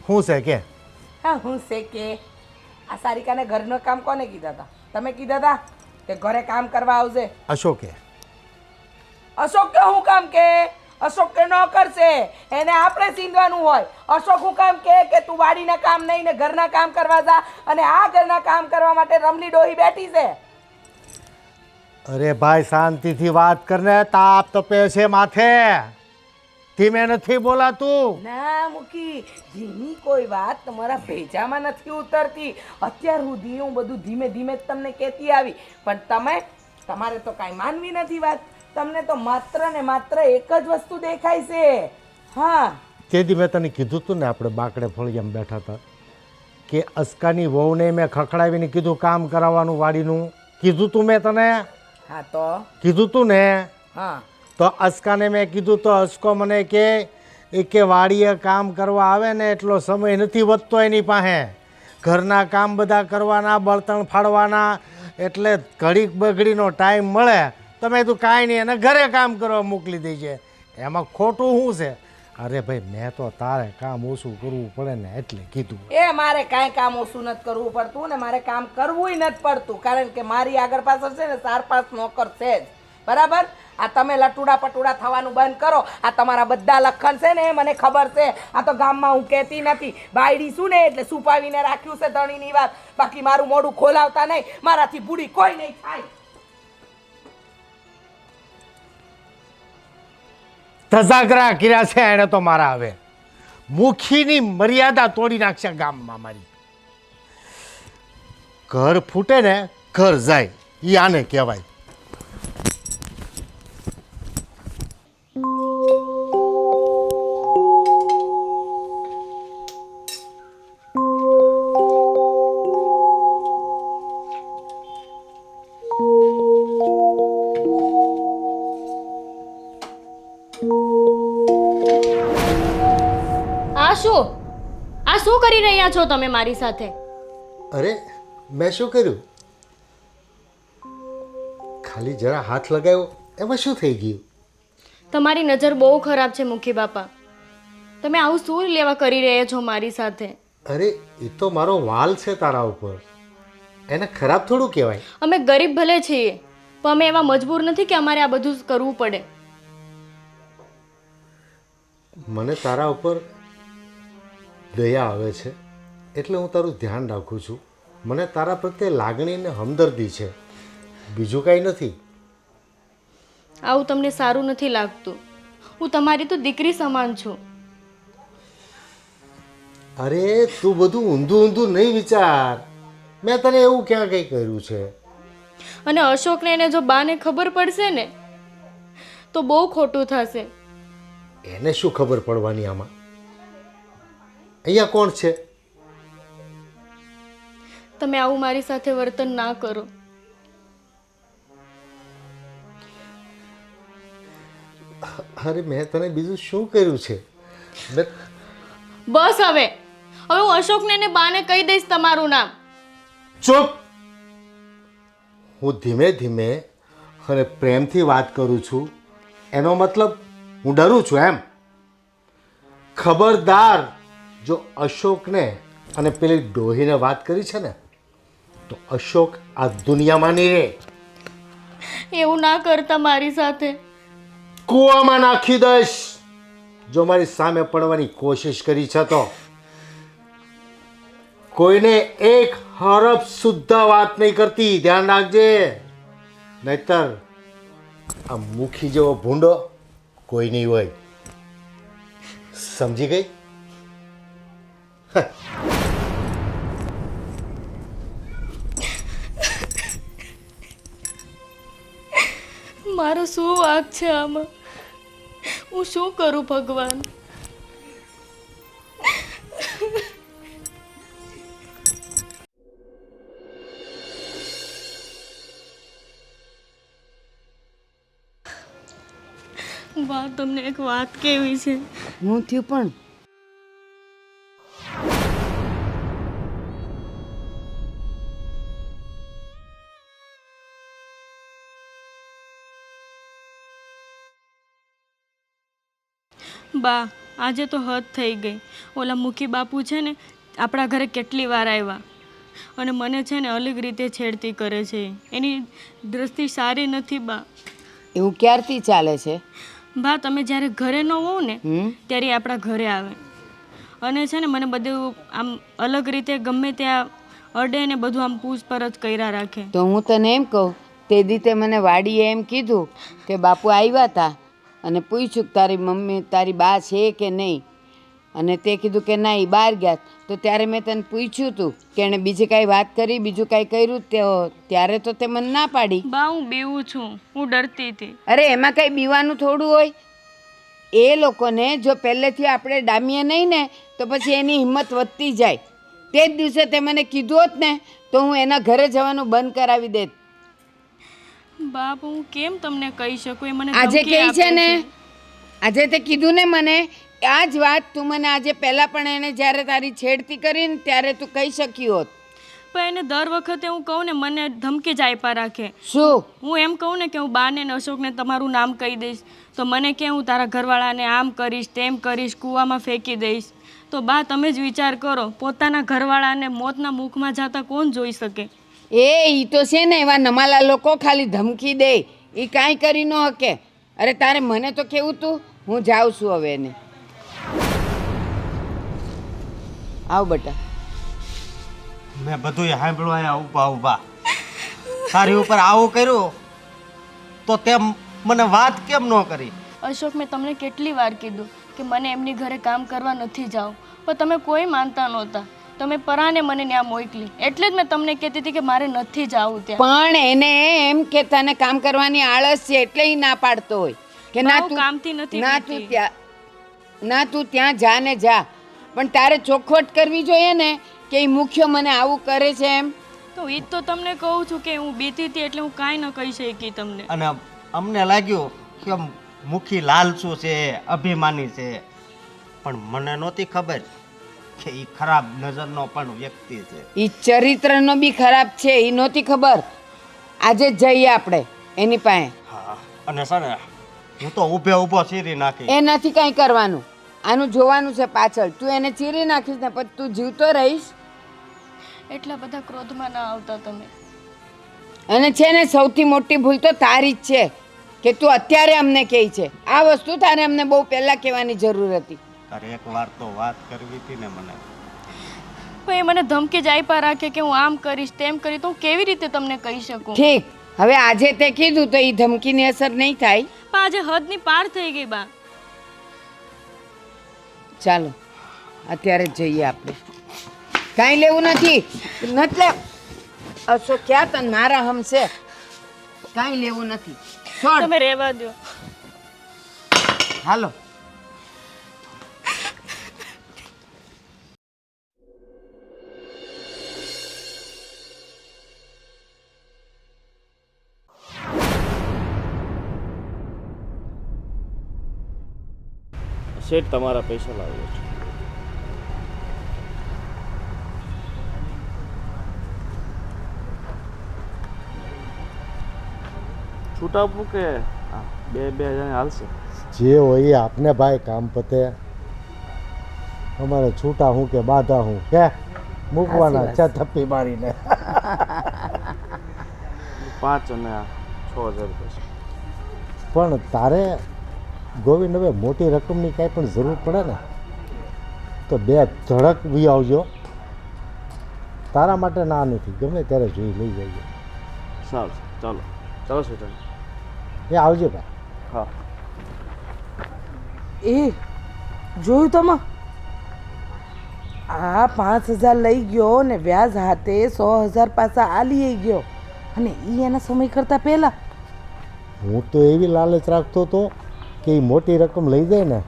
શું છે કે? હા હું છે કે આ સારિકાને ઘરનું કામ કોને કીધા હતા? તમે કીધા હતા કે ઘરે કામ કરવા આવશે. અશોકે. અશોક કે હું કામ કે? અશોક કે નોકર છે, એને આપણે સીંધવાનું હોય. અશોક હું કામ કે તું વાડીના કામ નહીં ને ઘરના કામ કરવા જા, અને આ ઘરના કામ કરવા માટે રમલી ડોહી બેઠી છે. અરે ભાઈ શાંતિથી વાત કરને, તાપ તપે છે માથે. ધીમે નથી બોલાતું. ના મૂકી ધીમી કોઈ વાત તમારા ભેજામાં નથી ઉતરતી. અત્યાર સુધી હું બધું ધીમે ધીમે જ તમને કહેતી આવી, પણ તમારે તો કાંઈ માનવી નથી વાત. તમને તો માત્ર ને માત્ર એક જ વસ્તુ દેખાય છે. હા તેથી મેં તને કીધું તું ને, આપણે બાકડે ફળિયામાં બેઠા હતા, કે અસ્કાની વહુને મેં ખખડાવીને કીધું કામ કરાવવાનું વાડીનું. કીધું તું મેં તને? હા તો કીધું તું ને? હા તો અસ્કાને મેં કીધું તો અસ્કો મને કે વાડીએ કામ કરવા આવે ને એટલો સમય નથી વધતો એની પાસે. ઘરના કામ બધા કરવાના, બળતણ ફાડવાના, એટલે ઘડીક બગડીનો ટાઈમ મળે તમે તું કાંઈ નહીં એને ઘરે કામ કરવા મોકલી દેજે. એમાં ખોટું શું છે? અરે ભાઈ મેં તો તારે કામ ઓછું કરવું પડે ને એટલે કીધું. એ મારે કાંઈ કામ ઓછું નથી કરવું પડતું ને મારે કામ કરવું નથી પડતું, કારણ કે મારી આગળ પાછળ છે ને 4-5 નોકર છે જ. બરાબર? આ તમે લટુડા પટુડા થવાનું બંધ કરો. આ તમારા બધા લખણ છે ને મને ખબર છે. આ તો ગામમાં હું કહેતી નથી, બાયડી શું ને એટલે સુપાવીને રાખ્યું છે ધણીની વાત. બાકી મારું મોઢું ખોલાવતા નહીં, મારાથી બુડી કોઈ નહીં થાય. તજાગરા કર્યા છે એણે તો મારા. હવે મુખીની મર્યાદા તોડી નાખશે ગામમાં મારી. ઘર ફૂટે ને ઘર જાય, ઈ આને કહેવાય. આ શું કરી રહ્યા છો તમે મારી સાથે? અરે મેં શું કર્યું? ખાલી જરા હાથ લગાવ્યો, એમાં શું થઈ ગયું? તમારી નજર બહુ ખરાબ છે મુખી બાપા. તમે આવું શું લેવા કરી રહ્યા છો મારી સાથે? અરે એ તો મારો વાલ છે તારા ઉપર, એને ખરાબ થોડું કહેવાય. અમે ગરીબ ભલે છીએ પણ અમે એવા મજબૂર નથી કે અમારે આ બધું કરવું પડે. મને તારા ઉપર દયા આવે છે એટલે હું તારું ધ્યાન રાખું છું. મને તારા પ્રત્યે લાગણી ને હમદર્દી છે, બીજું કાંઈ નથી. આવું તમને સારું નથી લાગતું? હું તમારી તો દીકરી સમાન છું. અરે તું બધું ઊંધું ઊંધું નહીં વિચાર. મેં તને એવું ક્યાં કંઈ કર્યું છે? અને અશોકને એને જો બાને ખબર પડશે ને તો બહુ ખોટું થશે. એને શું ખબર પડવાની આમાં? અહીંયા કોણ છે? તમે આવું મારી સાથે વર્તન ના કરો. અરે મેં તને બીજું શું કર્યું છે? બસ હવે હું અશોકને ને બાને કહી દઈશ તમારું નામ. ચૂપ! હું ધીમે ધીમે અને પ્રેમથી વાત કરું છું, એનો મતલબ હું ડરું છું એમ? ખબરદાર, જો અશોકને અને પેલી ડોહીને વાત કરી છે ને તો અશોક આ દુનિયામાં નહીં રહે. એવું ના કરતા મારી સાથે. કૂવામાં નાખી દઈશ જો મારી સામે પડવાની કોશિશ કરી છે તો. કોઈને એક હરફ શુદ્ધ વાત નહીં કરતી, ધ્યાન રાખજે. નહીતર આ મુખી જેવો ભૂંડો કોઈ નહીં હોય. સમજી ગઈ? મારો શું વાંક છે આમાં? હું શું કરું ભગવાન? વાહ, તમને એક વાત કેવી છે. હું થયું પણ બા, આજે તો હદ થઈ ગઈ. ઓલા મુખી બાપુ છે ને આપણા ઘરે કેટલી વાર આવ્યા અને મને છે ને અલગ રીતે છેડતી કરે છે. એની દ્રષ્ટિ સારી નથી બા. એવું ક્યારથી ચાલે છે? બા, તમે જ્યારે ઘરે ન હોવ ને હમ ત્યારે એ આપણા ઘરે આવે અને છે ને મને બધું આમ અલગ રીતે ગમે ત્યાં અડે ને બધું આમ પૂછપરછ કર્યા રાખે. તો હું તને એમ કહું, તે દીતે મને વાડીએ એમ કીધું કે બાપુ આવ્યા હતા અને પૂછ્યું કે તારી મમ્મી તારી બા છે કે નહીં, અને તે કીધું કે ના એ બહાર ગયા. તો ત્યારે મેં તને પૂછ્યું હતું કે એણે બીજી કાંઈ વાત કરી, બીજું કાંઈ કર્યું? ત્યારે તો તે મને ના પાડી. બા, હું બીવું છું, હું ડરતી હતી. અરે એમાં કંઈ બીવાનું થોડું હોય. એ લોકોને જો પહેલેથી આપણે ડામીએ નહીં ને તો પછી એની હિંમત વધતી જાય. તે જ દિવસે તે મને કીધું હોત ને તો હું એના ઘરે જવાનું બંધ કરાવી દેત. બાપ, હું કેમ તમને કહી શકું? એ મને આજે ધમકી કહે આપે છે ને, આજે તે કીધું ને મને, આ જ વાત તું મને આજે પહેલાં પણ એને જ્યારે તારી છેડતી કરીને ત્યારે તું કહી શકી હોત. પણ એને દર વખતે હું કહું ને મને ધમકી જ આપ્યા રાખે. શું? હું એમ કહું ને કે હું બાને ને અશોકને તમારું નામ કહી દઈશ તો મને કે હું તારા ઘરવાળાને આમ કરીશ તેમ કરીશ, કૂવામાં ફેંકી દઈશ. તો બા, તમે જ વિચાર કરો, પોતાના ઘરવાળાને મોતના મુખમાં જતા કોણ જોઈ શકે? ઈ તો છે ને એવા નમાલા લોકો ખાલી ધમકી દે, એ કાંઈ કરી ન શકે. અરે તારે મને તો કેવું તું, હું જાઉં છું હવે એને. આવ બેટા. મેં બધું સાંભળ્યું અહીંયા ઊભા ઊભા. તારી ઉપર આવું કર્યું તો તેમ મને વાત કેમ ન કરી? અશોક, મેં તમને કેટલી વાર કીધું કે મને એમની ઘરે કામ કરવા નથી જાવ, પણ તમે કોઈ માનતા નહોતા. તમે પરાને મને ત્યાં મોકલી, એટલે જ મેં તમને કહેતી હતી કે મારે નથી જવું ત્યાં. પણ એને એમ કે તને કામ કરવાની આળસ છે એટલે ઈ ના પાડતો હોય કે ના બહુ તું કામથી નથી ના બીતી. તું ત્યાં ના તું ત્યાં જા ને જા. પણ તારે ચોખવટ કરવી જોઈએ ને કે ઈ મુખ્ય મને આવું કરે છે એમ. તો એ જ તો તમને કહું છું કે હું બીતી હતી એટલે હું કાંઈ ન કહી શકી તમને. અને અમને લાગ્યું કે મુખી લાલચુ છે, અભિમાની છે, પણ મને નહોતી ખબર કે એ ખરાબ નજરનો પણ વ્યક્તિ છે. ઈ ચરિત્રનો બી ખરાબ છે, ઈ નહોતી ખબર. આજે જ જઈએ આપણે એની પાસે. હા, અને છે ને હું તો ઊભે ઊભો ચીરી નાખી. એ નથી કાંઈ કરવાનું, આનું જોવાનું છે પાછળ. તું એને ચીરી નાખીશ ને પછી તું જીવતો રહીશ. એટલા બધા ક્રોધમાં ના આવતા તમે. અને છે ને સૌથી મોટી ભૂલ તો તારી જ છે કે તું અત્યારે અમને કહે છે. આ વસ્તુ તારે અમને બહુ પહેલાં કહેવાની જરૂર હતી. તારે એક વાર તો વાત કરવી હતી ને મને. પણ એ મને ધમકી જ આપ્યા રાખે કે હું આમ કરીશ તેમ કરીશ, તો હું કેવી રીતે તમને કહી શકું? ઠીક, હવે આજે તે કીધું તો એ ધમકીની અસર નહીં થાય. પણ આજે હદની પાર થઈ ગઈ બા. ચાલો અત્યારે જ જઈએ આપણે. કાંઈ લેવું નથી. એટલે અશોક ક્યાં તને મારા હમશે? કાંઈ લેવું નથી. છોડ. તમે રહેવા દો. હાલો. શેઠ, તમારા પૈસા લાવ્યો છું. છૂટા આપવું કે બે હજાર હાલશે? જે હોય એ આપને ભાઈ, કામ પતે. અમારે છૂટા હું કે બાધા હું કે મૂકવાના છે થપ્પી મારીને. 5 અને 6,000 રૂપિયા. પણ તારે ગોવિંદ હવે મોટી રકમની કાંઈ પણ જરૂર પડે ને તો 2 ધડક વી આવજો. તારા માટે ના નથી, ગમે ત્યારે જોઈ લઈ જઈએ. સારું, ચાલો ચાલો શેઠ. એ આવજે ભાઈ. હા. એ જોયું તમે? આ 5,000 લઈ ગયો ને વ્યાજ હાથે 100,000 પાછા આ લઈ ગયો, અને એ એના સમય કરતા પહેલા. હું તો એવી લાલચ રાખતો હતો કે એ મોટી રકમ લઈ જાય ને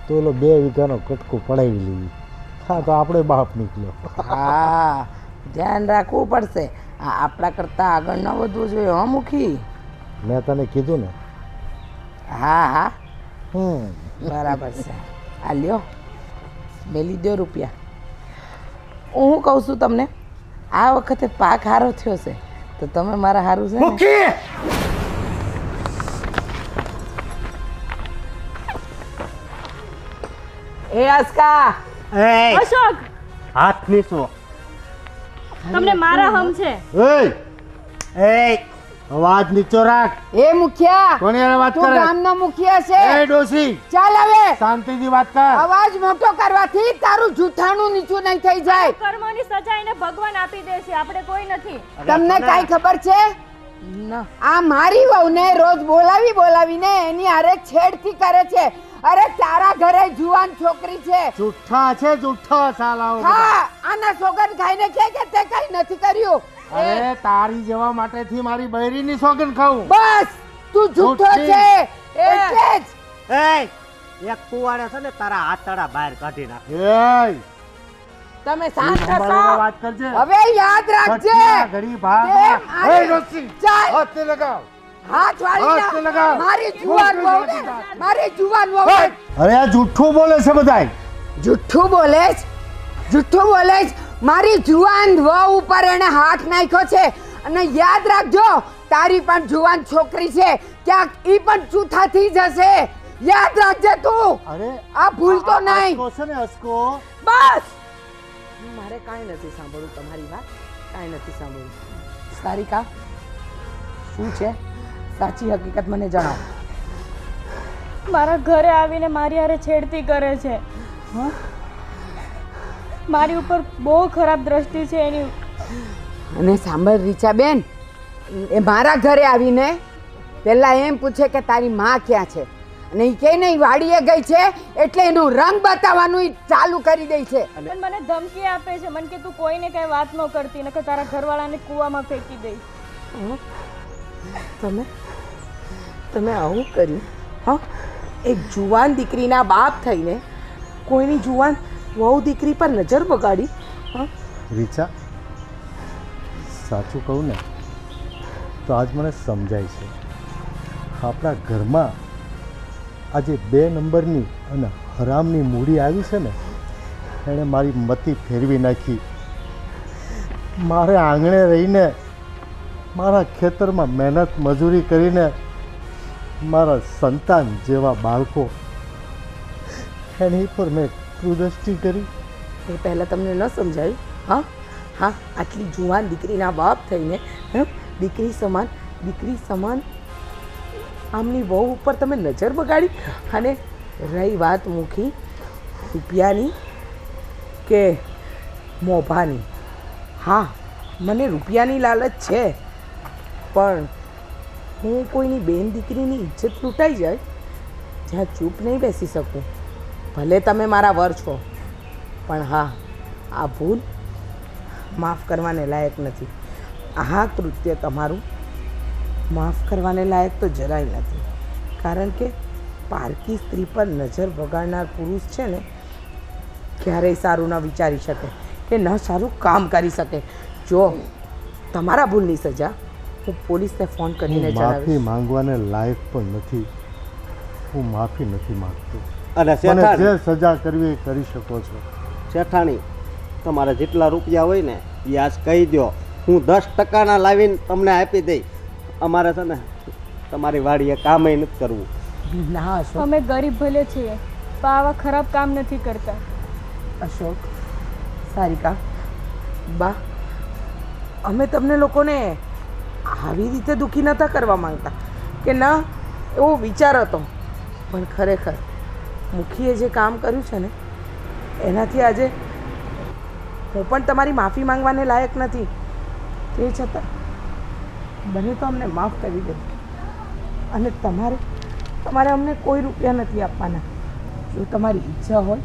તો એલો 2 વીઘાનો કટકો પડાવી લઈએ. હા, તો આપણે બાપ નીકળ્યો. હા, ધ્યાન રાખવું પડશે. આ આપણા કરતાં આગળ ન વધવું જોઈએ હો મુખી. મેં તને કીધું ને. હા હા, બરાબર છે. આ લ્યો મેલી દો રૂપિયા. હું કહું છું તમને, આ વખતે પાક હારો થયો છે તો તમે મારા હારું છે ને? એ આસ્કા, અશોક, હાથ નીચો. તમને મારા હમ છે. અવાજ નીચો રાખ. એ મુખિયા, કોની હારે વાત તું કરે? ગામનો મુખિયા છે. એ ડોસી, ચાલ હવે શાંતિથી વાત કર. અવાજ મોટો કરવાથી તારું જૂઠાણું નીચું નહીં થઈ જાય. કર્મોની સજા એને ભગવાન આપી દે છે, આપણે કોઈ નથી. તમને કાઈ ખબર છે? ના આ મારી વહુને રોજ બોલાવીને એની હારે છેડતી કરે છે. અરે તારા ઘરે જુવાન છોકરી છે. જુઠ્ઠા છે, જુઠ્ઠા સાલાઓ બધા. હા, આના સોગન ખાઈને કે તે કઈ નથી કર્યું. અરે તારી જવા માટેથી મારી બૈરીની સોગન ખાવું. બસ તું જૂઠો જુઠ્ઠી. છે એટલે જ. એક કુવાડે છે ને તારા હાથડા બહાર કાઢી નાખ. એય, તમે શાંત સંભાળીને થશો? વાત કરજે. હવે યાદ રાખજે. ઘટના ઘડી ભાગ. કેમ આને- એ ડોસી, ચાલ. હાથ ને લગાવ. હાથ હાથ વાળી લગાવ. મારી જુવાન વહુને, મારી જુવાન વહુ અરે આ જુઠ્ઠું બોલે છે બધાય. જુઠ્ઠું બોલે છે, જુઠ્ઠું બોલે છે. મારી જુવાન વહુ ઉપર એને હાથ નાખ્યો છે. અને યાદ રાખજો, તારી પણ જુવાન છોકરી છે, ક્યાંક ઈ પણ ચૂથા થઈ જશે. યાદ રાખજે તું. અરે આ ભૂલતો નહીં. અસકો છે ને અસકો. બસ મારે કાંઈ નથી સાંભળવું તમારી વાત, કાંઈ નથી સાંભળવું. સારિકા, શું છે સાચી હકીકત મને જણાવો. મારા ઘરે આવીને મારી હારે છેડતી કરે છે. મારી ઉપર બહુ ખરાબ દ્રષ્ટિ છે એની. અને સાંભળ રીચાબેન, એ મારા ઘરે આવીને પહેલા એમ પૂછે કે તારી માં ક્યાં છે, અને એ કે નહીં વાડીએ ગઈ છે, એટલે એનું રંગ બતાવવાનું ઈ ચાલુ કરી દે છે. પણ મને ધમકી આપે છે, મને કે તું કોઈને કઈ વાત ન કરતી, નકર તારા ઘરવાળાને કૂવામાં ફેંકી દઈશ. તમે તમે આવું કર્યું? હા, એક જુવાન દીકરીના બાપ થઈને કોઈની જુવાન વહુ દીકરી પર નજર બગાડી. હા, રીચા, સાચું કહું ને તો આજ મને સમજાય છે, આપણા ઘરમાં આજે 2 નંબરની અને હરામની મૂડી આવી છે ને, એણે મારી મતી ફેરવી નાખી. મારે આંગણે રહીને, મારા ખેતરમાં મહેનત મજૂરી કરીને મારા સંતાન જેવા બાળકો, એની પર મેં કુદૃષ્ટિ કરી. એ પહેલાં તમને ન સમજાયું? હા હા, આટલી જુવાન દીકરીના બાપ થઈને દીકરી સમાન આમની વહુ ઉપર તમે નજર બગાડી. અને રહી વાત મૂકી રૂપિયાની કે મોભાની, હા મને રૂપિયાની લાલચ છે, પણ હું કોઈની બેન દીકરીની ઇજ્જત લૂંટાઈ જાય જ્યાં ચૂપ નહીં બેસી શકું. ભલે તમે મારા વર છો, પણ હા, આ ભૂલ માફ કરવાને લાયક નથી. આ કૃત્ય તમારું માફ કરવાને લાયક તો જરાય નથી. કારણ કે પારકી સ્ત્રી પર નજર બગાડનાર પુરુષ છે ને, ક્યારેય સારું ન વિચારી શકે કે ન સારું કામ કરી શકે. જો તમારા ભૂલની સજા હું પોલીસને ફોન કરીને હું માફી જણાવીશ. માંગવાને લાયક પણ નથી. હું માફી નથી માંગતો. અને મને શેઠાણી, જે સજા કરવી એ કરી શકો છો. શેઠાણી, તમારા જેટલા રૂપિયા હોય ને એ આજ કહી દો, હું 10% લાવીને તમને આપી દઈ. અમારે છે ને તમારી વાડીએ કામે નથી કરવું. ના અશોક, અમે ગરીબ ભલે છીએ, પણ આવા ખરાબ કામ નથી કરતા. અશોક, સારિકા, બા, અમે તમને લોકોને આવી રીતે દુઃખી નહોતા કરવા માંગતા કે ના, એવો વિચાર હતો. પણ ખરેખર મુખીએ જે કામ કર્યું છે ને, એનાથી આજે હું પણ તમારી માફી માંગવાને લાયક નથી. તે છતાં બને તો અમને માફ કરી દે. અને તમારે અમને કોઈ રૂપિયા નથી આપવાના. જો તમારી ઈચ્છા હોય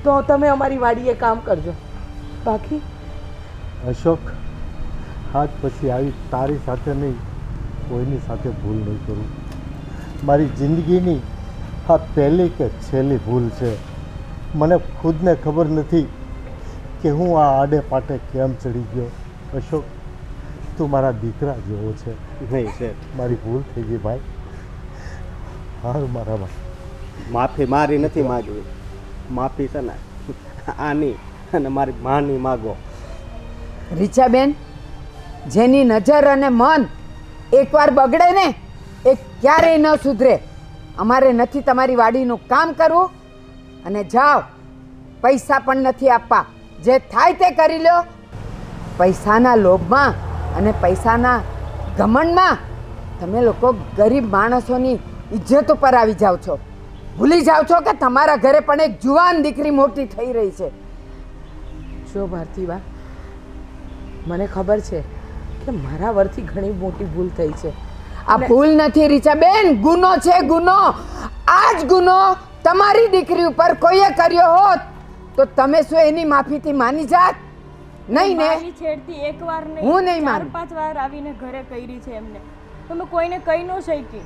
તો તમે અમારી વાડીએ કામ કરજો. બાકી અશોક, આજ પછી આવી તારી સાથે નહીં, કોઈની સાથે ભૂલ નહીં કરું. મારી જિંદગીની આ પહેલી કે છેલ્લી ભૂલ છે. મને ખુદને ખબર નથી કે હું આ આડે પાટે કેમ ચડી ગયો. અશોક, તું મારા દીકરા જેવો છે. નહીં શેઠ, મારી ભૂલ થઈ ગઈ ભાઈ. હારું મારા ભાઈ. માફી મારી નથી માગવી, માફી છે ને આની અને મારી માની માગો. રીચાબેન, જેની નજર અને મન એકવાર બગડે ને એ ક્યારેય ન સુધરે. અમારે નથી તમારી વાડીનું કામ કરવું અને જાઓ, પૈસા પણ નથી આપવા. જે થાય તે કરી લો. પૈસાના લોભમાં અને પૈસાના ઘમંડમાં તમે લોકો ગરીબ માણસોની ઇજ્જત ઉપર આવી જાઓ છો. ભૂલી જાઓ છો કે તમારા ઘરે પણ એક જુવાન દીકરી મોટી થઈ રહી છે. જો ભારતીબા, મને ખબર છે કે મારા વરથી ઘણી મોટી ભૂલ થઈ છે. આ ભૂલ નથી રીચાબેન, ગુનો છે, ગુનો. આ જ ગુનો તમારી દીકરી ઉપર કોઈએ કર્યો હોત તો તમે શું એની માફીથી માની જાત? નહીં ને? મારી છેડતી એકવાર નહીં, હું નહીં 4-5 માનું. વાર આવીને ઘરે કરી છે એમને. તમે કોઈને કહી ન શકી.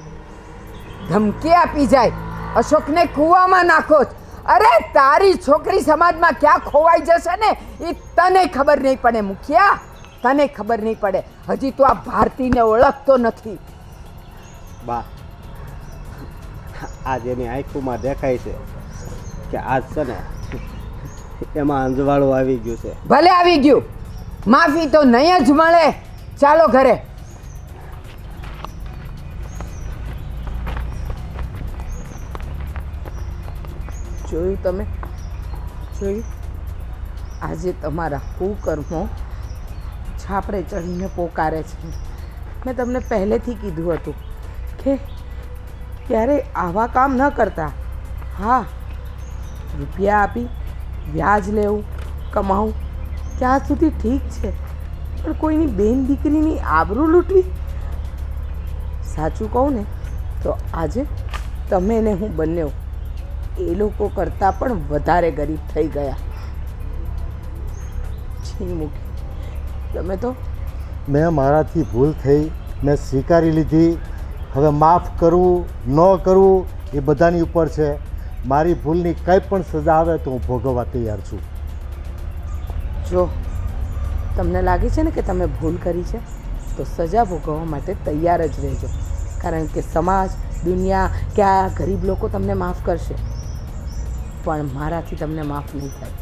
ધમકી આપી જાય, અશોકને કૂવામાં નાખો જ. અરે તારી છોકરી સમાજમાં ક્યાં ખોવાઈ જશે ને એ તને ખબર નહીં પડે મુખિયા, તને ખબર નહીં પડે. હજી તું આ ભારતીને ઓળખતો નથી. બા, આજ એની આંખોમાં દેખાય છે કે આજ છે ને એમાં અંજવાળું આવી ગયું છે. ભલે આવી ગયું, માફી તો નહીં જ મળે. ચાલો ઘરે. જોયું તમે? જોયું? આજે તમારા કુકર્મો છાપરે ચડીને પોકારે છે. મેં તમને પહેલેથી કીધું હતું કે ક્યારે આવા કામ ન કરતા. હા, રૂપિયા આપી વ્યાજ લેવું, કમાવું ત્યાં સુધી ઠીક છે, પણ કોઈની બેન દીકરીની આબરૂ લૂંટવી? સાચું કહું ને તો આજે તમે ને હું બંને એ લોકો કરતાં પણ વધારે ગરીબ થઈ ગયા. છી મૂકી, તમે તો મેં મારાથી ભૂલ થઈ, મેં સ્વીકારી લીધી. હવે માફ કરવું ન કરવું એ બધાની ઉપર છે. મારી ભૂલની કંઈ પણ સજા આવે તો હું ભોગવવા તૈયાર છું. જો તમને લાગે છે ને કે તમે ભૂલ કરી છે તો સજા ભોગવવા માટે તૈયાર જ રહેજો, કારણ કે સમાજ, દુનિયા કે આ ગરીબ લોકો તમને માફ કરશે પણ મારાથી તમને માફ નહીં થાય.